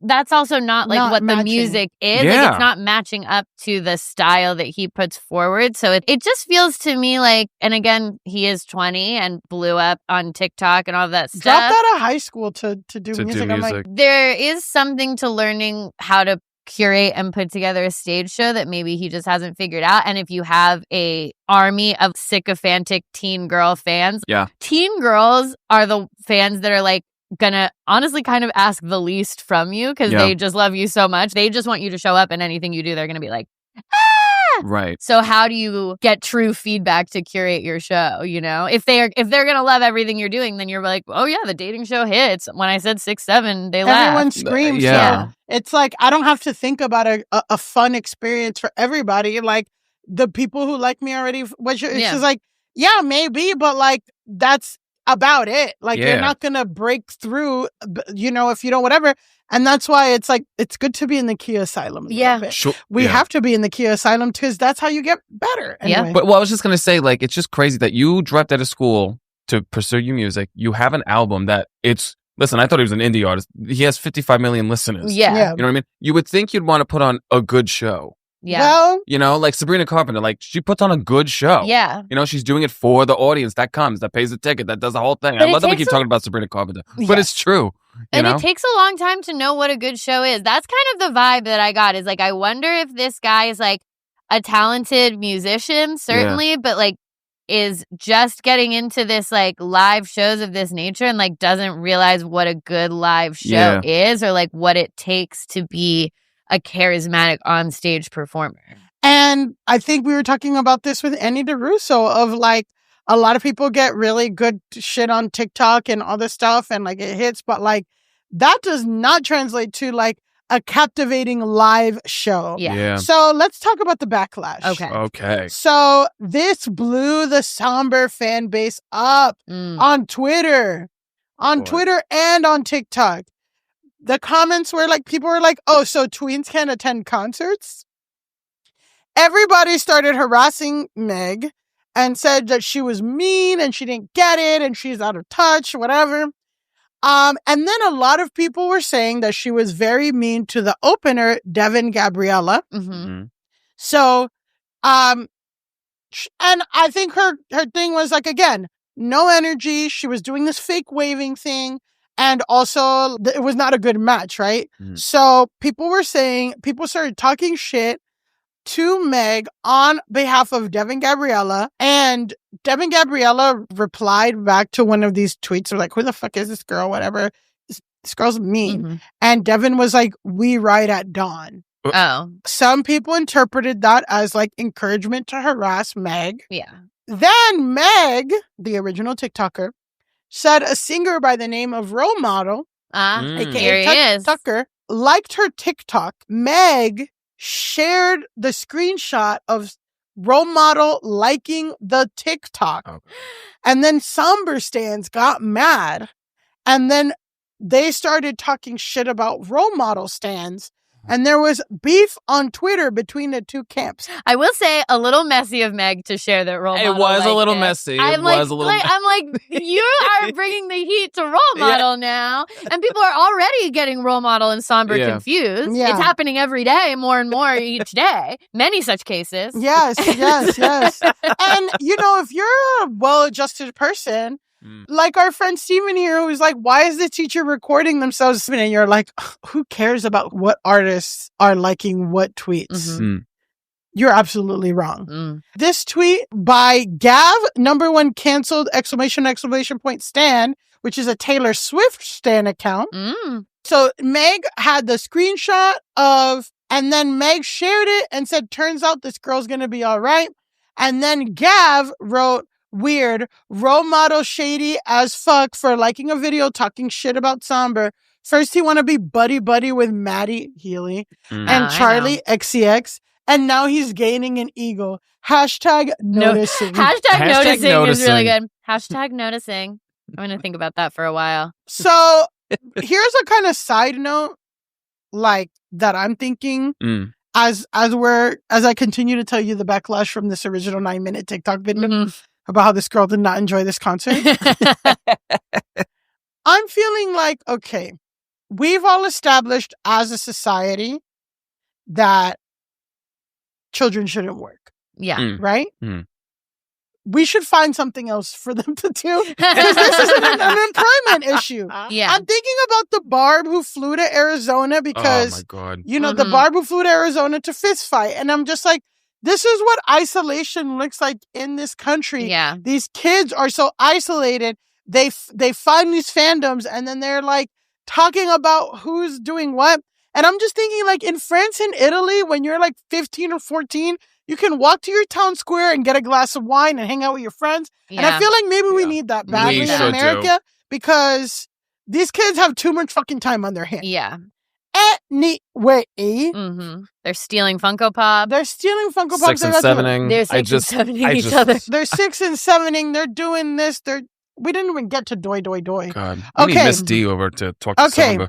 That's also not like what matching. The music is. Yeah. Like, it's not matching up to the style that he puts forward. So it just feels to me like, and again, he is 20 and blew up on TikTok and all of that stuff. Dropped out of high school to do music. I'm like, there is something to learning how to curate and put together a stage show that maybe he just hasn't figured out. And if you have a army of sycophantic teen girl fans, teen girls are the fans that are like, gonna honestly kind of ask the least from you because they just love you so much. They just want you to show up, and anything you do, they're gonna be like, ah! Right. So how do you get true feedback to curate your show? You know, if they're gonna love everything you're doing, then you're like, oh yeah, the dating show hits. When I said 6'7", they laughed. Everyone screams. Yeah. It's like I don't have to think about a fun experience for everybody. Like the people who like me already, it's just like, yeah, maybe, but like that's about it. Like you're not gonna break through, you know, if you don't whatever. And that's why it's like it's good to be in the Kia Asylum. Sure. We have to be in the Kia Asylum because that's how you get better. Anyway. Yeah. But I was just gonna say, like, it's just crazy that you dropped out of school to pursue your music. You have an album that listen, I thought he was an indie artist. He has 55 million listeners. Yeah. You know what I mean? You would think you'd want to put on a good show. Yeah. Well, you know, like Sabrina Carpenter, like she puts on a good show. Yeah. You know, she's doing it for the audience that comes, that pays the ticket, that does the whole thing. I love that we keep talking about Sabrina Carpenter, but it's true. And it takes a long time to know what a good show is. That's kind of the vibe that I got is like, I wonder if this guy is like a talented musician, certainly, but like is just getting into this like live shows of this nature and like doesn't realize what a good live show is or like what it takes to be a charismatic on-stage performer. And I think we were talking about this with Annie DeRusso of like a lot of people get really good shit on TikTok and all this stuff and like it hits, but like that does not translate to like a captivating live show. Yeah. So let's talk about the backlash. Okay. So this blew the Sombr fan base up on Twitter. Twitter and on TikTok. The comments were like, people were like, oh, so tweens can't attend concerts? Everybody started harassing Meg and said that she was mean and she didn't get it and she's out of touch, whatever. And then a lot of people were saying that she was very mean to the opener, Devin Gabriella. Mm-hmm. So, and I think her thing was like, again, no energy. She was doing this fake waving thing. And also, it was not a good match, right? So people started talking shit to Meg on behalf of Devin Gabriella. And Devin Gabriella replied back to one of these tweets of like, who the fuck is this girl? Whatever. This girl's mean. Mm-hmm. And Devin was like, we ride at dawn. Oh. Some people interpreted that as like encouragement to harass Meg. Yeah. Then Meg, the original TikToker, said a singer by the name of Role Model, aka Tucker, liked her TikTok. Meg shared the screenshot of Role Model liking the TikTok. Okay. And then Sombr stans got mad. And then they started talking shit about Role Model stans. And there was beef on Twitter between the two camps. I will say a little messy of Meg to share that Role Model. It was a little messy. I'm like, you are bringing the heat to Role Model now. And people are already getting Role Model and Sombr confused. Yeah. It's happening every day, more and more each day. Many such cases. Yes. And, you know, if you're a well-adjusted person, like our friend Steven here, who's like, why is the teacher recording themselves? And you're like, who cares about what artists are liking what tweets? Mm-hmm. You're absolutely wrong. This tweet by Gav, #1 canceled, ! Stan, which is a Taylor Swift Stan account. So Meg had the screenshot of, and then Meg shared it and said, turns out this girl's going to be all right. And then Gav wrote, weird, Role Model shady as fuck for liking a video talking shit about Sombr. First he want to be buddy with Maddie Healy and Charlie XCX, and now he's gaining an ego. Hashtag noticing. Hashtag noticing is really good. Hashtag noticing. I'm going to think about that for a while. So here's a kind of side note, like that I'm thinking as I continue to tell you the backlash from this original 9-minute TikTok video. About how this girl did not enjoy this concert. I'm feeling like, okay, we've all established as a society that children shouldn't work. Yeah. Right? We should find something else for them to do because this is an unemployment issue. Yeah. I'm thinking about the Barb who flew to Arizona because, oh my God. the Barb who flew to Arizona to fist fight. And I'm just like, this is what isolation looks like in this country. Yeah. These kids are so isolated. They find these fandoms and then they're like talking about who's doing what. And I'm just thinking like in France and Italy, when you're like 15 or 14, you can walk to your town square and get a glass of wine and hang out with your friends. Yeah. And I feel like maybe we need that badly in America because these kids have too much fucking time on their hands. Yeah. Anyway. They're stealing Funko Pop. They're stealing Funko Pops. 6 and 7ing. They're 6 and 7ing each other. They're 6 and 7ing. They're doing this. We didn't even get to doi. God. We need Miss D over to talk to Sombr.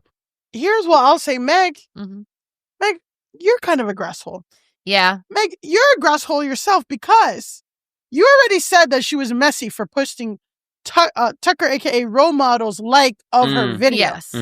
Here's what I'll say, Meg. Meg, you're kind of a grasshole. Yeah. Meg, you're a grasshole yourself because you already said that she was messy for posting Tucker, a.k.a. role models of her video. Yes.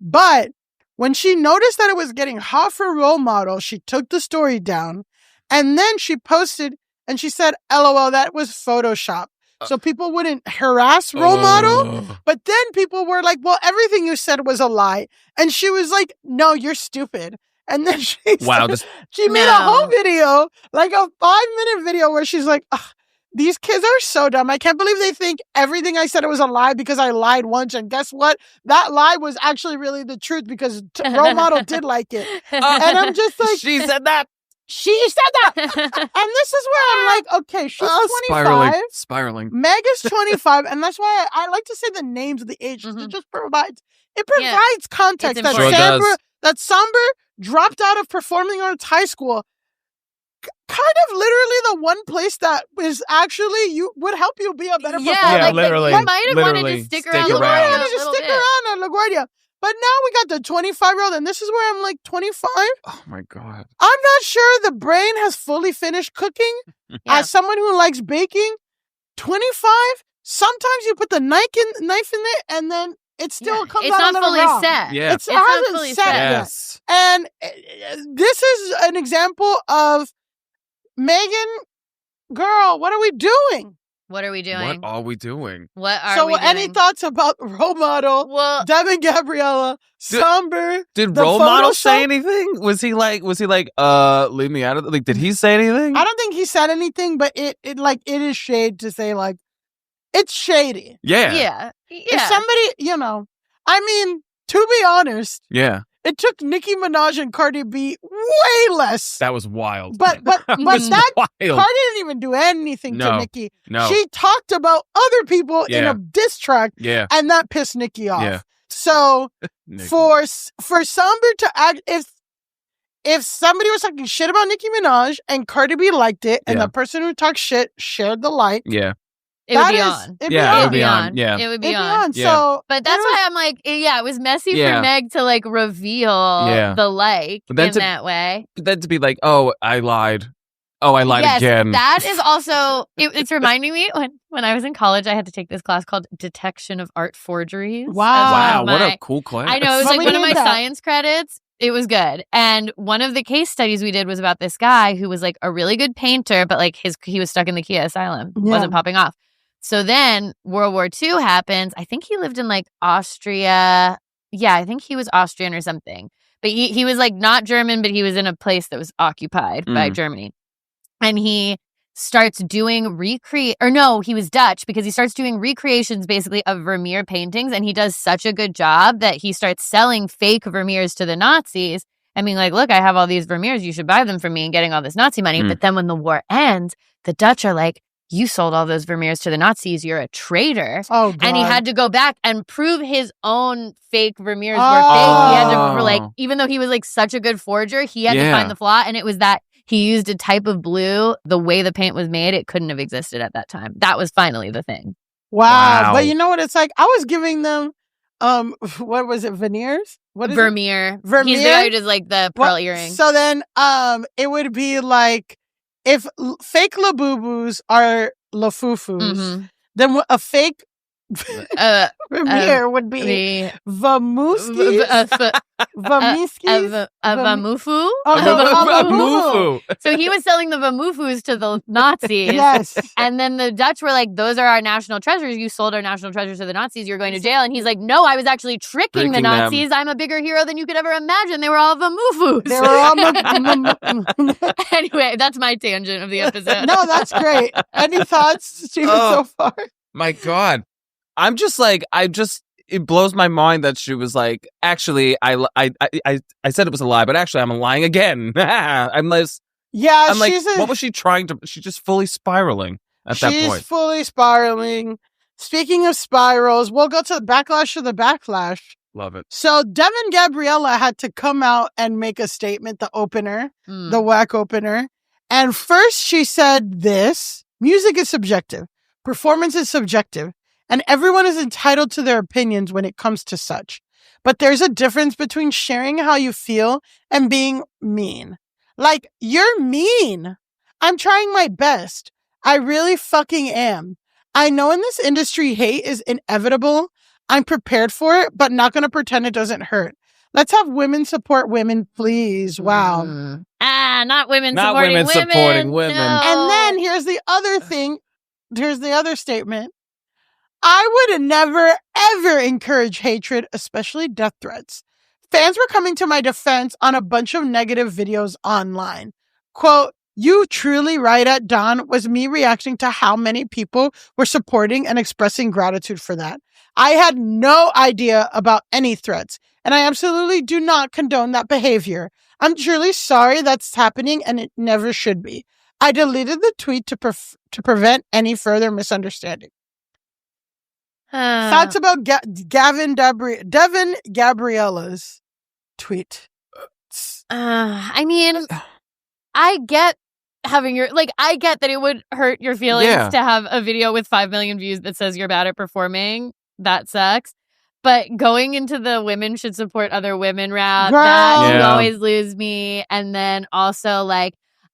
But when she noticed that it was getting hot for role models, she took the story down and then she posted and she said, LOL, that was Photoshop. So people wouldn't harass role model. But then people were like, well, everything you said was a lie. And she was like, no, you're stupid. And then she made a whole video, like a 5-minute video where she's like, these kids are so dumb. I can't believe they think everything I said it was a lie because I lied once. And guess what? That lie was actually really the truth because role model did like it. And I'm just like, she said that. She said that. And this is where I'm like, okay, she's 25. Spiraling. Meg is 25. And that's why I like to say the names of the ages. It just provides context that Sombr dropped out of performing arts high school. Kind of literally the one place that is actually would help you be a better performer. Yeah, literally. You might have wanted to stick around at LaGuardia. But now we got the 25-year-old, and this is where I'm like, 25? Oh, my God. I'm not sure the brain has fully finished cooking. As someone who likes baking, 25? Sometimes you put the knife in it, and then it still comes out a little fully wrong. set. Yeah. It hasn't fully set yet. Yes. And this is an example of, Megan, girl, what are we doing? What are we doing? What are we doing? So any thoughts about role model, Deb and Gabriella, Sombr? Did role model say anything? Was he like, leave me out of it? Like, did he say anything? I don't think he said anything, but it is shade to say like, it's shady. Yeah. If somebody, I mean, to be honest. Yeah. It took Nicki Minaj and Cardi B way less. That was wild. But wild. Cardi didn't even do anything to Nicki. No. She talked about other people in a diss track. Yeah. And that pissed Nicki off. Yeah. So for Sombr to act, if somebody was talking shit about Nicki Minaj and Cardi B liked it, and the person who talked shit shared the like. Yeah. It would be on. It would be on. Yeah. It would be on. Yeah. So, but that's why I'm like, it was messy for Meg to like reveal the like in that way. But then to be like, oh, I lied. Oh, I lied again. That is also, it's reminding me when I was in college, I had to take this class called Detection of Art Forgeries. Wow. What a cool class. I know. It was like one of my science credits. It was good. And one of the case studies we did was about this guy who was like a really good painter, but like he was stuck in the Kia asylum. Wasn't popping off. So then World War II happens. I think he lived in like Austria. Yeah, I think he was Austrian or something. But he was like not German, but he was in a place that was occupied by Germany. And he starts doing he was Dutch because he starts doing recreations basically of Vermeer paintings. And he does such a good job that he starts selling fake Vermeers to the Nazis and being like, look, I have all these Vermeers. You should buy them from me and getting all this Nazi money. But then when the war ends, the Dutch are like, you sold all those Vermeers to the Nazis. You're a traitor. Oh, God. And he had to go back and prove his own fake Vermeers were fake. He had to, even though he was like such a good forger, he had to find the flaw. And it was that he used a type of blue. The way the paint was made, it couldn't have existed at that time. That was finally the thing. Wow. But you know what it's like? I was giving them, what was it? Veneers? What is Vermeer. Vermeer? He's the guy who does like the pearl earring. So then, it would be like, if fake Labubus are Lafufus, then a fake Premiere would be Vamuskis. Vamufu? Vamufu. So he was selling the Vamufus to the Nazis. Yes. And then the Dutch were like, those are our national treasures. You sold our national treasures to the Nazis. You're going to jail. And he's like, no, I was actually tricking the Nazis. I'm a bigger hero than you could ever imagine. They were all Vamufus. They were all Anyway, that's my tangent of the episode. No, that's great. Any thoughts, Steven, so far? My God. I'm just like, it blows my mind that she was like, actually, I said it was a lie, but actually I'm lying again. I'm like, what was she trying to, she's just fully spiraling at that point. She's fully spiraling. Speaking of spirals, we'll go to the backlash of the backlash. Love it. So Devin Gabriella had to come out and make a statement, the opener, the whack opener. And first she said this: music is subjective. Performance is subjective. And everyone is entitled to their opinions when it comes to such. But there's a difference between sharing how you feel and being mean. Like, you're mean. I'm trying my best. I really fucking am. I know in this industry, hate is inevitable. I'm prepared for it, but not going to pretend it doesn't hurt. Let's have women support women, please. Wow. Not women not supporting women. Supporting women. No. And then here's the other thing. Here's the other statement. I would never, ever encourage hatred, especially death threats. Fans were coming to my defense on a bunch of negative videos online. Quote, "You truly right at dawn" was me reacting to how many people were supporting and expressing gratitude for that. I had no idea about any threats, and I absolutely do not condone that behavior. I'm truly sorry that's happening, and it never should be. I deleted the tweet to prevent any further misunderstanding. Thoughts about Devin Gabriella's tweet? I mean, I get having I get that it would hurt your feelings to have a video with 5 million views that says you're bad at performing. That sucks. But going into the women should support other women route, that would always lose me. And then also,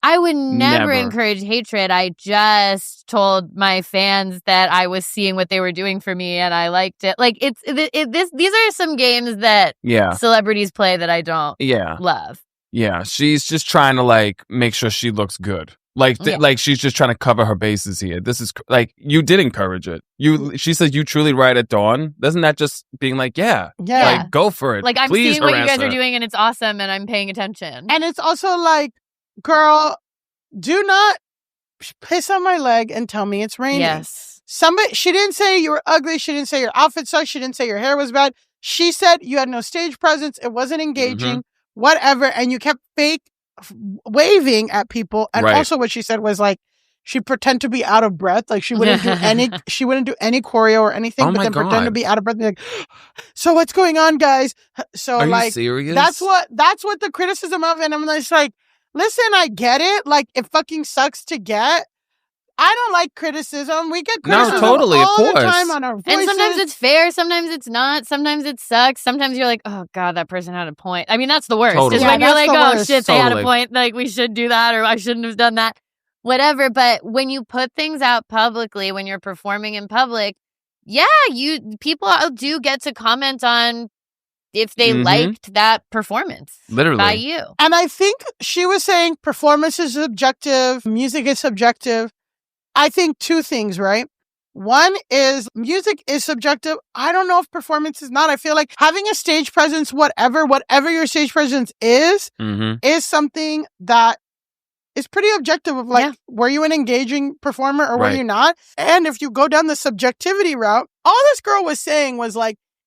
I would never encourage hatred. I just told my fans that I was seeing what they were doing for me and I liked it. These are some games that celebrities play that I don't love. Yeah, she's just trying to make sure she looks good. She's just trying to cover her bases here. This is you did encourage it. She says you truly right at dawn. Doesn't that just being go for it? I'm Please seeing what you guys her. are doing and it's awesome and I'm paying attention. And it's also girl, do not piss on my leg and tell me it's raining. Yes. She didn't say you were ugly. She didn't say your outfit sucked. She didn't say your hair was bad. She said you had no stage presence. It wasn't engaging, whatever. And you kept fake waving at people. And also what she said was she pretend to be out of breath. She wouldn't do any choreo or anything, but then pretend to be out of breath. And so what's going on, guys? So are you serious? That's what the criticism of. And I'm just listen, I get it. It fucking sucks to get. I don't like criticism. We get criticism all the time on our voices. And sometimes it's fair. Sometimes it's not. Sometimes it sucks. Sometimes you're like, oh, God, that person had a point. I mean, that's the worst. Totally. Is when you're like, oh, shit, they had a Totally. point. We should do that or I shouldn't have done that. Whatever. But when you put things out publicly, when you're performing in public, people do get to comment on if they liked that performance by you. And I think she was saying performance is subjective, music is subjective. I think two things, right? One is music is subjective. I don't know if performance is not. I feel like having a stage presence, whatever your stage presence is something that is pretty objective of were you an engaging performer or were you not? And if you go down the subjectivity route, all this girl was saying was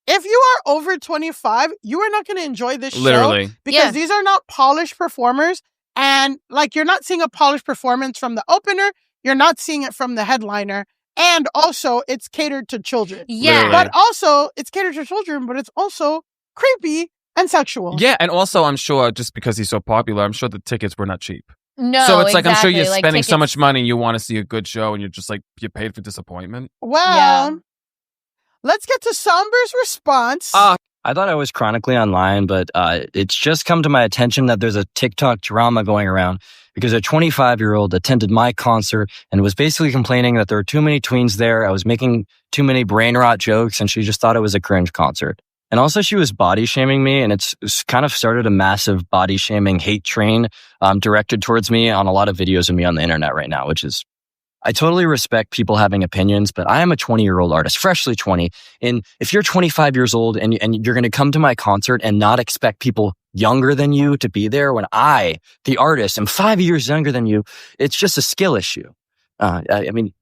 if you are over 25, you are not going to enjoy this show because these are not polished performers. And you're not seeing a polished performance from the opener. You're not seeing it from the headliner. And also it's catered to children. Yeah. But also it's catered to children, but it's also creepy and sexual. Yeah. And also I'm sure just because he's so popular, I'm sure the tickets were not cheap. No, so it's exactly. I'm sure you're spending so much money and you want to see a good show and you're just you're paid for disappointment. Well, let's get to Sombr's response. I thought I was chronically online, but it's just come to my attention that there's a TikTok drama going around because a 25-year-old attended my concert and was basically complaining that there were too many tweens there. I was making too many brain rot jokes, and she just thought it was a cringe concert. And also she was body shaming me, and it's kind of started a massive body shaming hate train directed towards me on a lot of videos of me on the internet right now, which is, I totally respect people having opinions, but I am a 20-year-old artist, freshly 20. And if you're 25 years old and you're going to come to my concert and not expect people younger than you to be there when I, the artist, am 5 years younger than you, it's just a skill issue. I mean,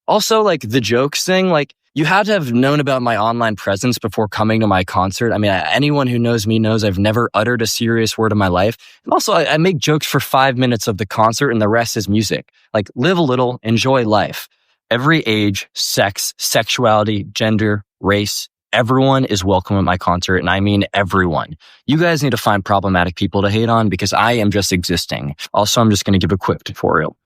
also like the jokes thing, like you had to have known about my online presence before coming to my concert. I mean, anyone who knows me knows I've never uttered a serious word in my life. And also, I make jokes for 5 minutes of the concert and the rest is music. Like, live a little, enjoy life. Every age, sex, sexuality, gender, race, everyone is welcome at my concert, and I mean everyone. You guys need to find problematic people to hate on because I am just existing. Also, I'm just going to give a quick tutorial.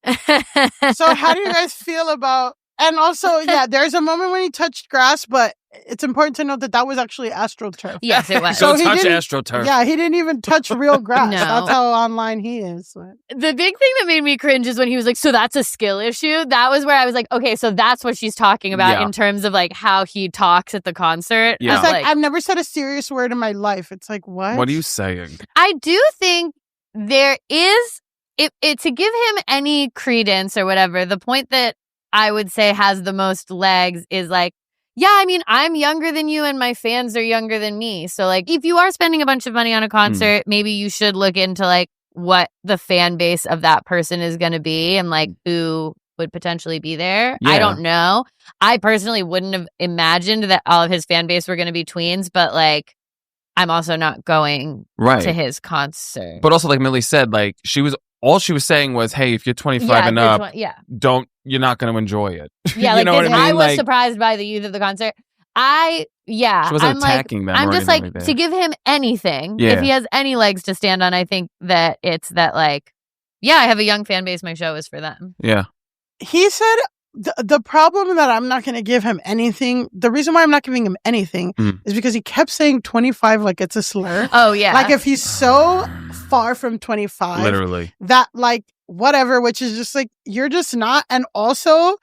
So how do you guys feel about... And also, yeah, there's a moment when he touched grass, but it's important to note that that was actually AstroTurf. Yes, it was. So touch AstroTurf. Yeah, he didn't even touch real grass. No. That's how online he is. The big thing that made me cringe is when he was like, so that's a skill issue. That was where I was like, okay, so that's what she's talking about in terms of like how he talks at the concert. Yeah. It's like, I've never said a serious word in my life. It's like, what? What are you saying? I do think there is, to give him any credence or whatever, the point that I would say has the most legs is like, yeah, I mean, I'm younger than you and my fans are younger than me. So like, if you are spending a bunch of money on a concert, maybe you should look into like what the fan base of that person is going to be and like who would potentially be there. Yeah. I don't know. I personally wouldn't have imagined that all of his fan base were going to be tweens, but like, I'm also not going to his concert. But also, like Millie said, like all she was saying was, hey, if you're 25 and up, you're not going to enjoy it. Yeah, you know what I mean? I was surprised by the youth of the concert. She wasn't attacking them. I'm just like, to give him anything, if he has any legs to stand on, I think that it's that like, yeah, I have a young fan base. My show is for them. Yeah. He said the problem that I'm not going to give him anything, the reason why I'm not giving him anything is because he kept saying 25 like it's a slur. Oh, yeah. Like if he's so far from 25. Literally. That like whatever, which is just like, you're just not. And also,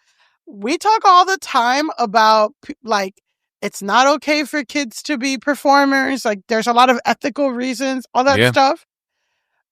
we talk all the time about like, it's not okay for kids to be performers. Like there's a lot of ethical reasons, all that stuff.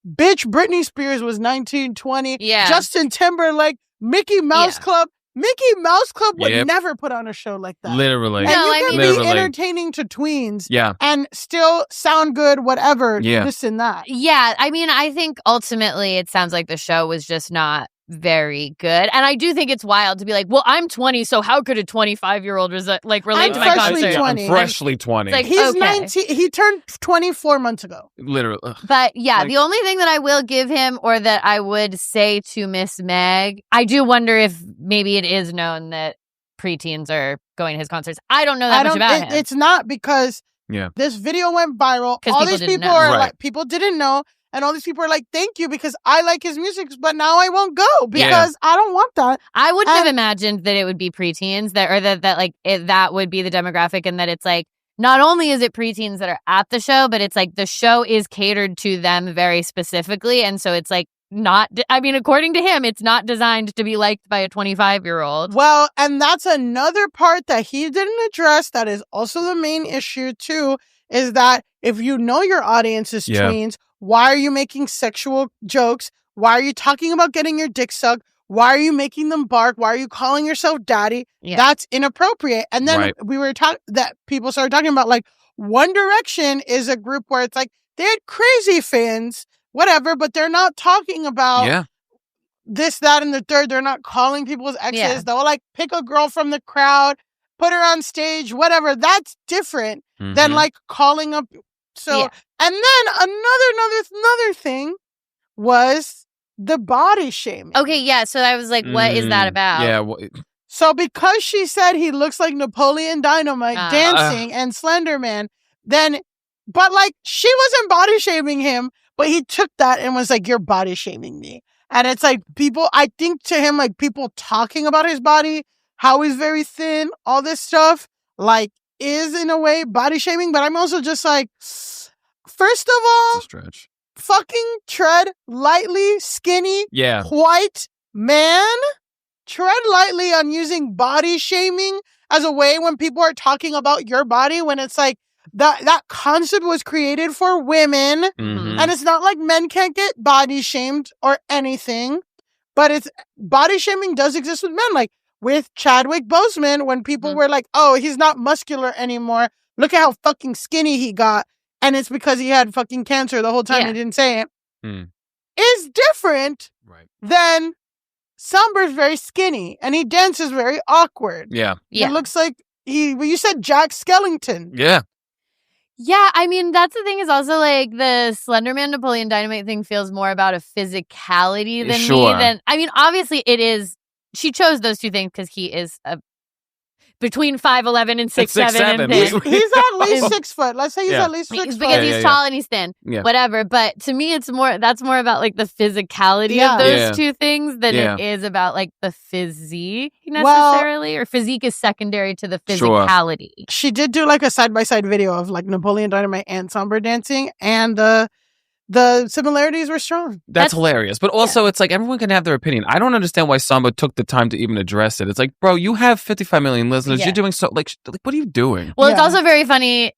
Bitch, Britney Spears was 19, 20. Yeah. Justin Timberlake, Mickey Mouse Club. Mickey Mouse Club would never put on a show like that. Literally. And you can be entertaining to tweens and still sound good, whatever, this and that. Yeah, I mean, I think ultimately it sounds like the show was just not very good. And I do think it's wild to be like, well, I'm 20, so how could a 25-year-old relate to my concert? 20. I'm freshly 20. Like, he's 19. He turned 24 months ago. Literally. But yeah, the only thing that I will give him or that I would say to Miss Meg, I do wonder if maybe it is known that preteens are going to his concerts. I don't know that much about him. It's not because this video went viral. All these people are like, people didn't know. And all these people are like, thank you, because I like his music, but now I won't go because I don't want that. I wouldn't have imagined that it would be preteens that would be the demographic, and that it's like, not only is it preteens that are at the show, but it's like the show is catered to them very specifically. And so it's like according to him, it's not designed to be liked by a 25-year-old. Well, and that's another part that he didn't address that is also the main issue too, is that if you know your audience is tweens, why are you making sexual jokes? Why are you talking about getting your dick sucked? Why are you making them bark? Why are you calling yourself daddy? Yeah. That's inappropriate. And then we were that people started talking about like One Direction is a group where it's like they had crazy fans, whatever, but they're not talking about this, that, and the third. They're not calling people's exes. Yeah. They'll like pick a girl from the crowd, put her on stage, whatever. That's different than like calling up. So, and then another thing was the body shaming. Okay, yeah. So I was like, what is that about? Yeah. So because she said he looks like Napoleon Dynamite dancing and Slender Man, but like she wasn't body shaming him, but he took that and was like, you're body shaming me. And it's like I think to him, like people talking about his body, how he's very thin, all this stuff, like, is in a way body shaming, but I'm also just like, first of all, it's a stretch. fucking tread lightly, skinny, white man. Tread lightly on using body shaming as a way when people are talking about your body, when it's like that concept was created for women. Mm-hmm. And it's not like men can't get body shamed or anything, but it's body shaming does exist with men. Like with Chadwick Boseman, when people were like, oh, he's not muscular anymore. Look at how fucking skinny he got. And it's because he had fucking cancer the whole time he didn't say it. Is different than Sombr's very skinny and he dances very awkward. Yeah. It looks like you said Jack Skellington. Yeah. Yeah, I mean, that's the thing is also like the Slenderman Napoleon Dynamite thing feels more about a physicality than me. I mean, obviously it is. She chose those two things because he is between 5'11" and 6'7". He's at least 6 foot. Let's say he's at least 6 foot. Because he's tall and he's thin. Yeah. Whatever. But to me, that's more about like the physicality of those two things than it is about like the physique necessarily. Or physique is secondary to the physicality. Sure. She did do like a side-by-side video of like Napoleon Dynamite and Sombr dancing, and the similarities were strong. That's hilarious. But also, it's like everyone can have their opinion. I don't understand why Sombr took the time to even address it. It's like, bro, you have 55 million listeners. You're doing so, like, what are you doing? Well, it's also very funny,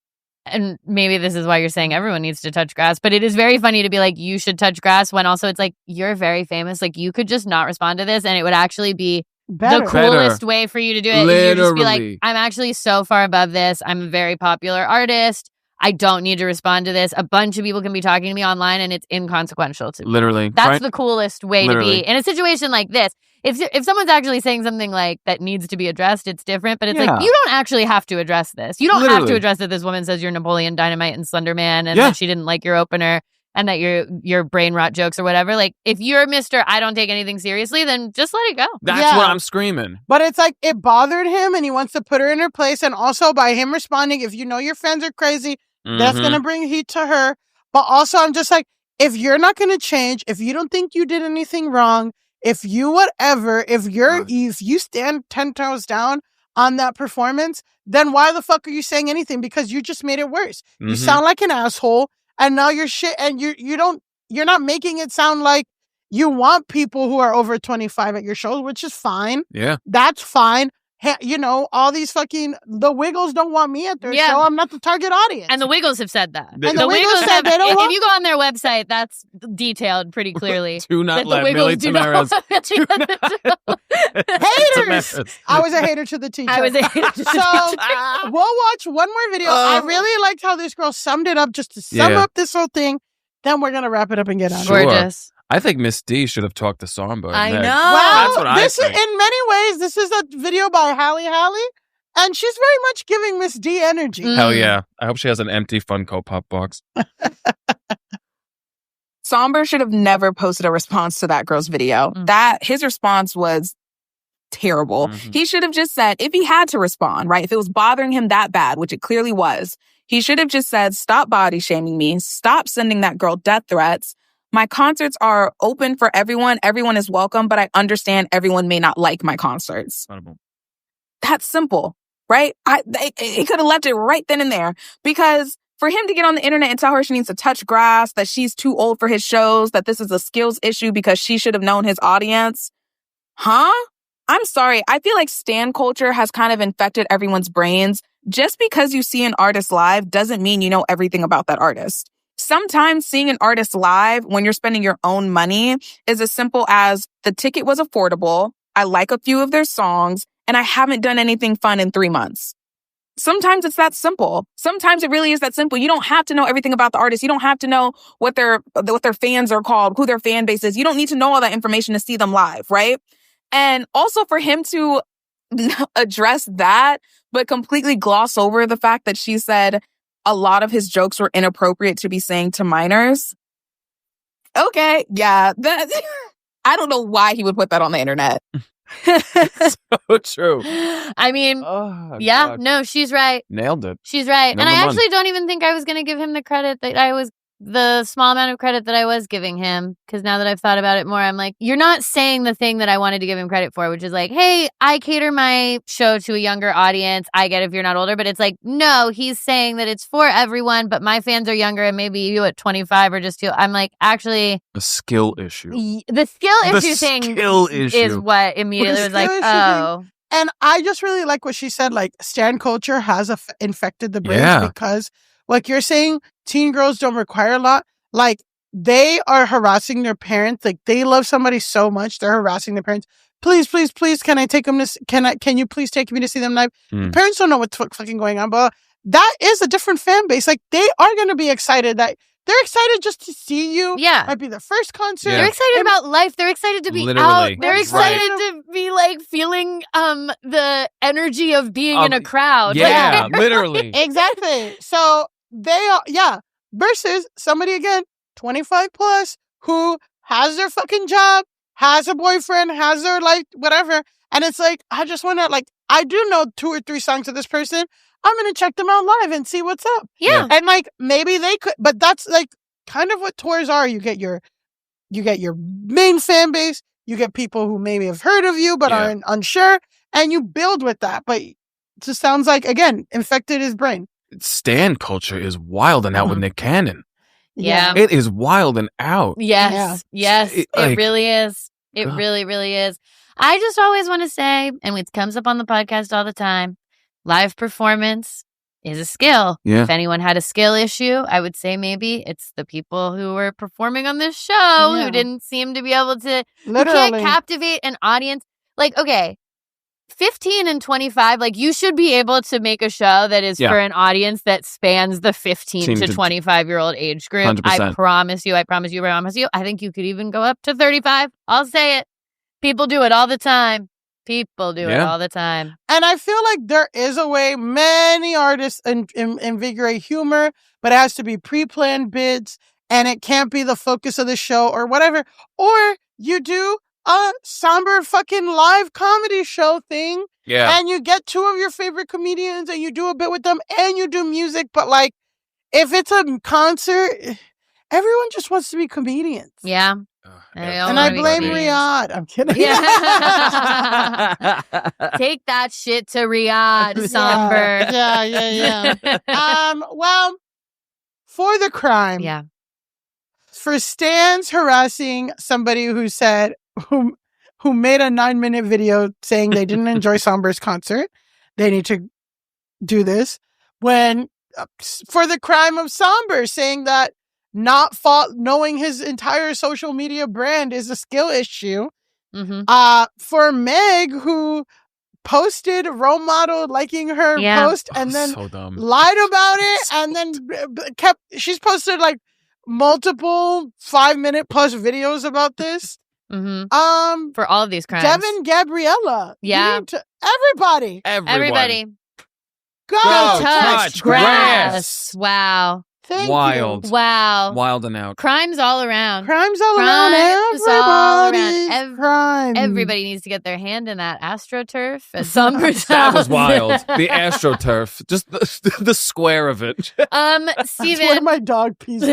and maybe this is why you're saying everyone needs to touch grass, but it is very funny to be like, you should touch grass, when also it's like, you're very famous. Like, you could just not respond to this, and it would actually be the coolest way for you to do it. Literally. You just be like, I'm actually so far above this. I'm a very popular artist. I don't need to respond to this. A bunch of people can be talking to me online and it's inconsequential to me. Literally. That's the coolest way to be. In a situation like this, if someone's actually saying something like that needs to be addressed, it's different. But it's like, you don't actually have to address this. You don't have to address that this woman says you're Napoleon Dynamite and Slenderman and that she didn't like your opener and that your brain rot jokes or whatever. Like, if you're Mr. I don't take anything seriously, then just let it go. That's what I'm screaming. But it's like, it bothered him and he wants to put her in her place. And also by him responding, if you know your fans are crazy, that's going to bring heat to her. But also, I'm just like, if you're not going to change, if you don't think you did anything wrong, if you stand 10 toes down on that performance, then why the fuck are you saying anything? Because you just made it worse. You sound like an asshole, and now you're shit, and you're not making it sound like you want people who are over 25 at your shows, which is fine. Yeah. That's fine. You know, all these the Wiggles don't want me at their show. I'm not the target audience. And the Wiggles have said that. And the Wiggles said they don't if you go on their website, that's detailed pretty clearly. Do not let Millie Tamaras. Haters! I was a hater to the teacher. So we'll watch one more video. I really liked how this girl summed it up just to sum up this whole thing. Then we're going to wrap it up and get out of here. Gorgeous. I think Miss D should have talked to Sombr. I know. Well, that's what I think. In many ways, this is a video by Hallie, and she's very much giving Miss D energy. Hell yeah. I hope she has an empty Funko Pop box. Sombr should have never posted a response to that girl's video. His response was terrible. He should have just said, if he had to respond, right? If it was bothering him that bad, which it clearly was, he should have just said, stop body shaming me. Stop sending that girl death threats. My concerts are open for everyone. Everyone is welcome, but I understand everyone may not like my concerts. That's simple, right? He could have left it right then and there, because for him to get on the internet and tell her she needs to touch grass, that she's too old for his shows, that this is a skills issue because she should have known his audience. Huh? I'm sorry. I feel like stan culture has kind of infected everyone's brains. Just because you see an artist live doesn't mean you know everything about that artist. Sometimes seeing an artist live when you're spending your own money is as simple as the ticket was affordable, I like a few of their songs, and I haven't done anything fun in 3 months. Sometimes it's that simple. Sometimes it really is that simple. You don't have to know everything about the artist. You don't have to know what their fans are called, who their fan base is. You don't need to know all that information to see them live, right? And also for him to address that, but completely gloss over the fact that she said a lot of his jokes were inappropriate to be saying to minors. Okay, yeah. I don't know why he would put that on the internet. So true. I mean, no, she's right. Nailed it. She's right. And I actually don't even think I was going to give him the credit that I was the small amount of credit that I was giving him, because now that I've thought about it more, I'm like, you're not saying the thing that I wanted to give him credit for, which is like, hey, I cater my show to a younger audience. I get if you're not older, but it's like, no, he's saying that it's for everyone, but my fans are younger and maybe you at 25 or just too. I'm like, actually. A skill issue. The skill issue thing is what immediately was like, oh. And I just really like what she said, like, stan culture has infected the brains because, like you're saying, teen girls don't require a lot. Like, they are harassing their parents. Like, they love somebody so much, they're harassing their parents. Please, please, please, can I take them to, can you please take me to see them live? The parents don't know what's fucking going on, but that is a different fan base. Like, they are going to be excited that they're excited just to see you. Yeah. Might be their first concert. They're excited about life. They're excited to be out. They're excited to be like feeling the energy of being in a crowd. Yeah, literally. Exactly. So they are, versus somebody, again, 25 plus, who has their fucking job, has a boyfriend, has their life, whatever. And it's like, I just want to, like, I do know 2 or 3 songs of this person. I'm going to check them out live and see what's up. Yeah. And like, maybe they could, but that's like kind of what tours are. You get your main fan base. You get people who maybe have heard of you, but are unsure, and you build with that. But it just sounds like, again, infected his brain. Stan culture is wild and out with Nick Cannon. Yeah. It is wild and out. Yes. Yes. It really is. It really, really is. I just always want to say, and it comes up on the podcast all the time, live performance is a skill. Yeah. If anyone had a skill issue, I would say maybe it's the people who were performing on this show who didn't seem to be able to, who can't captivate an audience. Like, okay, 15 and 25, like, you should be able to make a show that is for an audience that spans the 15 to 25-year-old age group. 100%. I promise you. I think you could even go up to 35. I'll say it. People do it all the time. People do it all the time. And I feel like there is a way many artists invigorate humor, but it has to be pre-planned bids, and it can't be the focus of the show or whatever. Or you do a Sombr fucking live comedy show thing, and you get 2 of your favorite comedians and you do a bit with them and you do music. But like, if it's a concert, everyone just wants to be comedians. Yeah. And I blame Riyadh. I'm kidding. Yeah. Take that shit to Riyadh, Sombr. Yeah. Well, for the crime. Yeah. For stans harassing somebody who said, who made a 9-minute video saying they didn't enjoy Sombr's concert, they need to do this. For the crime of Sombr saying that knowing his entire social media brand is a skill issue. For Meg, who posted role model liking her post and then lied about it, and then she's posted like multiple 5-minute plus videos about this. For all of these crimes. Devin, Gabriella. Yeah. Everybody. Go touch grass. Wow. Thank you. Wow. Wild and out. Crimes all around. Everybody needs to get their hand in that AstroTurf at Sombr's That was wild. The AstroTurf. Just the square of it. Steven. That's where my dog pees.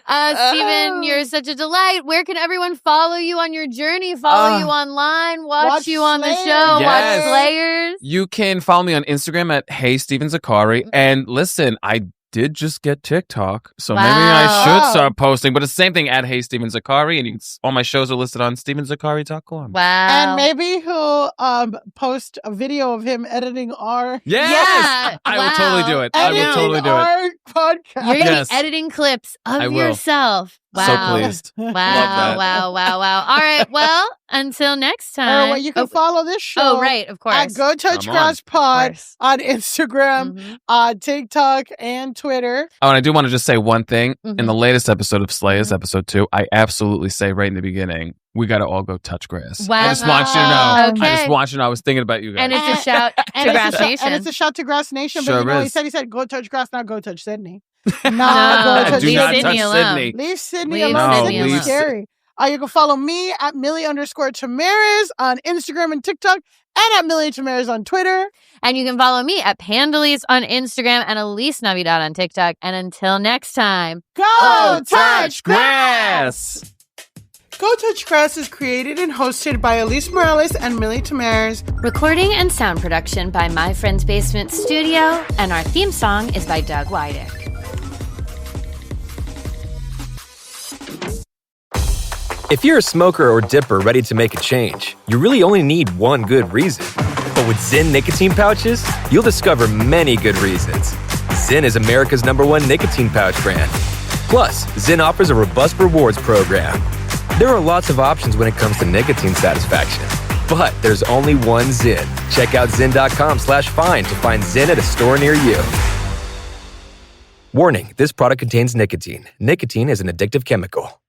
Steven, you're such a delight. Where can everyone follow you on your journey? Follow you online, watch you on the show, watch Slayers. You can follow me on Instagram at Hey Steven Zakari. And listen, I did just get TikTok, so maybe I should start posting. But it's the same thing at Hey Steven Zakari, and all my shows are listed on StevenZakari.com. Wow! And maybe he'll post a video of him editing our I will totally do it. I will totally do it. Podcast. You're gonna be editing clips of yourself. Wow! So pleased. Wow! All right. Well, until next time. You can follow this show. Oh, right. Of course. At Go Touch Grass Pod on Instagram, TikTok, and Twitter. Oh, and I do want to just say one thing. In the latest episode of Slayers, episode 2, I absolutely say right in the beginning, we got to all go touch grass. Wow. I just want you to know. Okay. I just want you to know. I was thinking about you guys. And it's a shout to Grass Nation. And it's a shout to Grass Nation. Sure but he said, go touch grass, not go touch Sydney. No, go touch do not touch Sydney alone. Sydney. Leave Sydney Leave alone. Sydney Sydney's alone. scary. You can follow me at Millie_Tamaris on Instagram and TikTok, and at Millie Tamaris on Twitter. And you can follow me at Pandalise on Instagram and Elise Navidad on TikTok. And until next time, go touch grass! Go Touch Grass is created and hosted by Elise Morales and Millie Tamaris. Recording and sound production by My Friend's Basement Studio. And our theme song is by Doug Wydick. If you're a smoker or dipper ready to make a change, you really only need one good reason. But with Zyn nicotine pouches, you'll discover many good reasons. Zyn is America's #1 nicotine pouch brand. Plus, Zyn offers a robust rewards program. There are lots of options when it comes to nicotine satisfaction. But there's only one Zyn. Check out Zyn.com/find to find Zyn at a store near you. Warning, this product contains nicotine. Nicotine is an addictive chemical.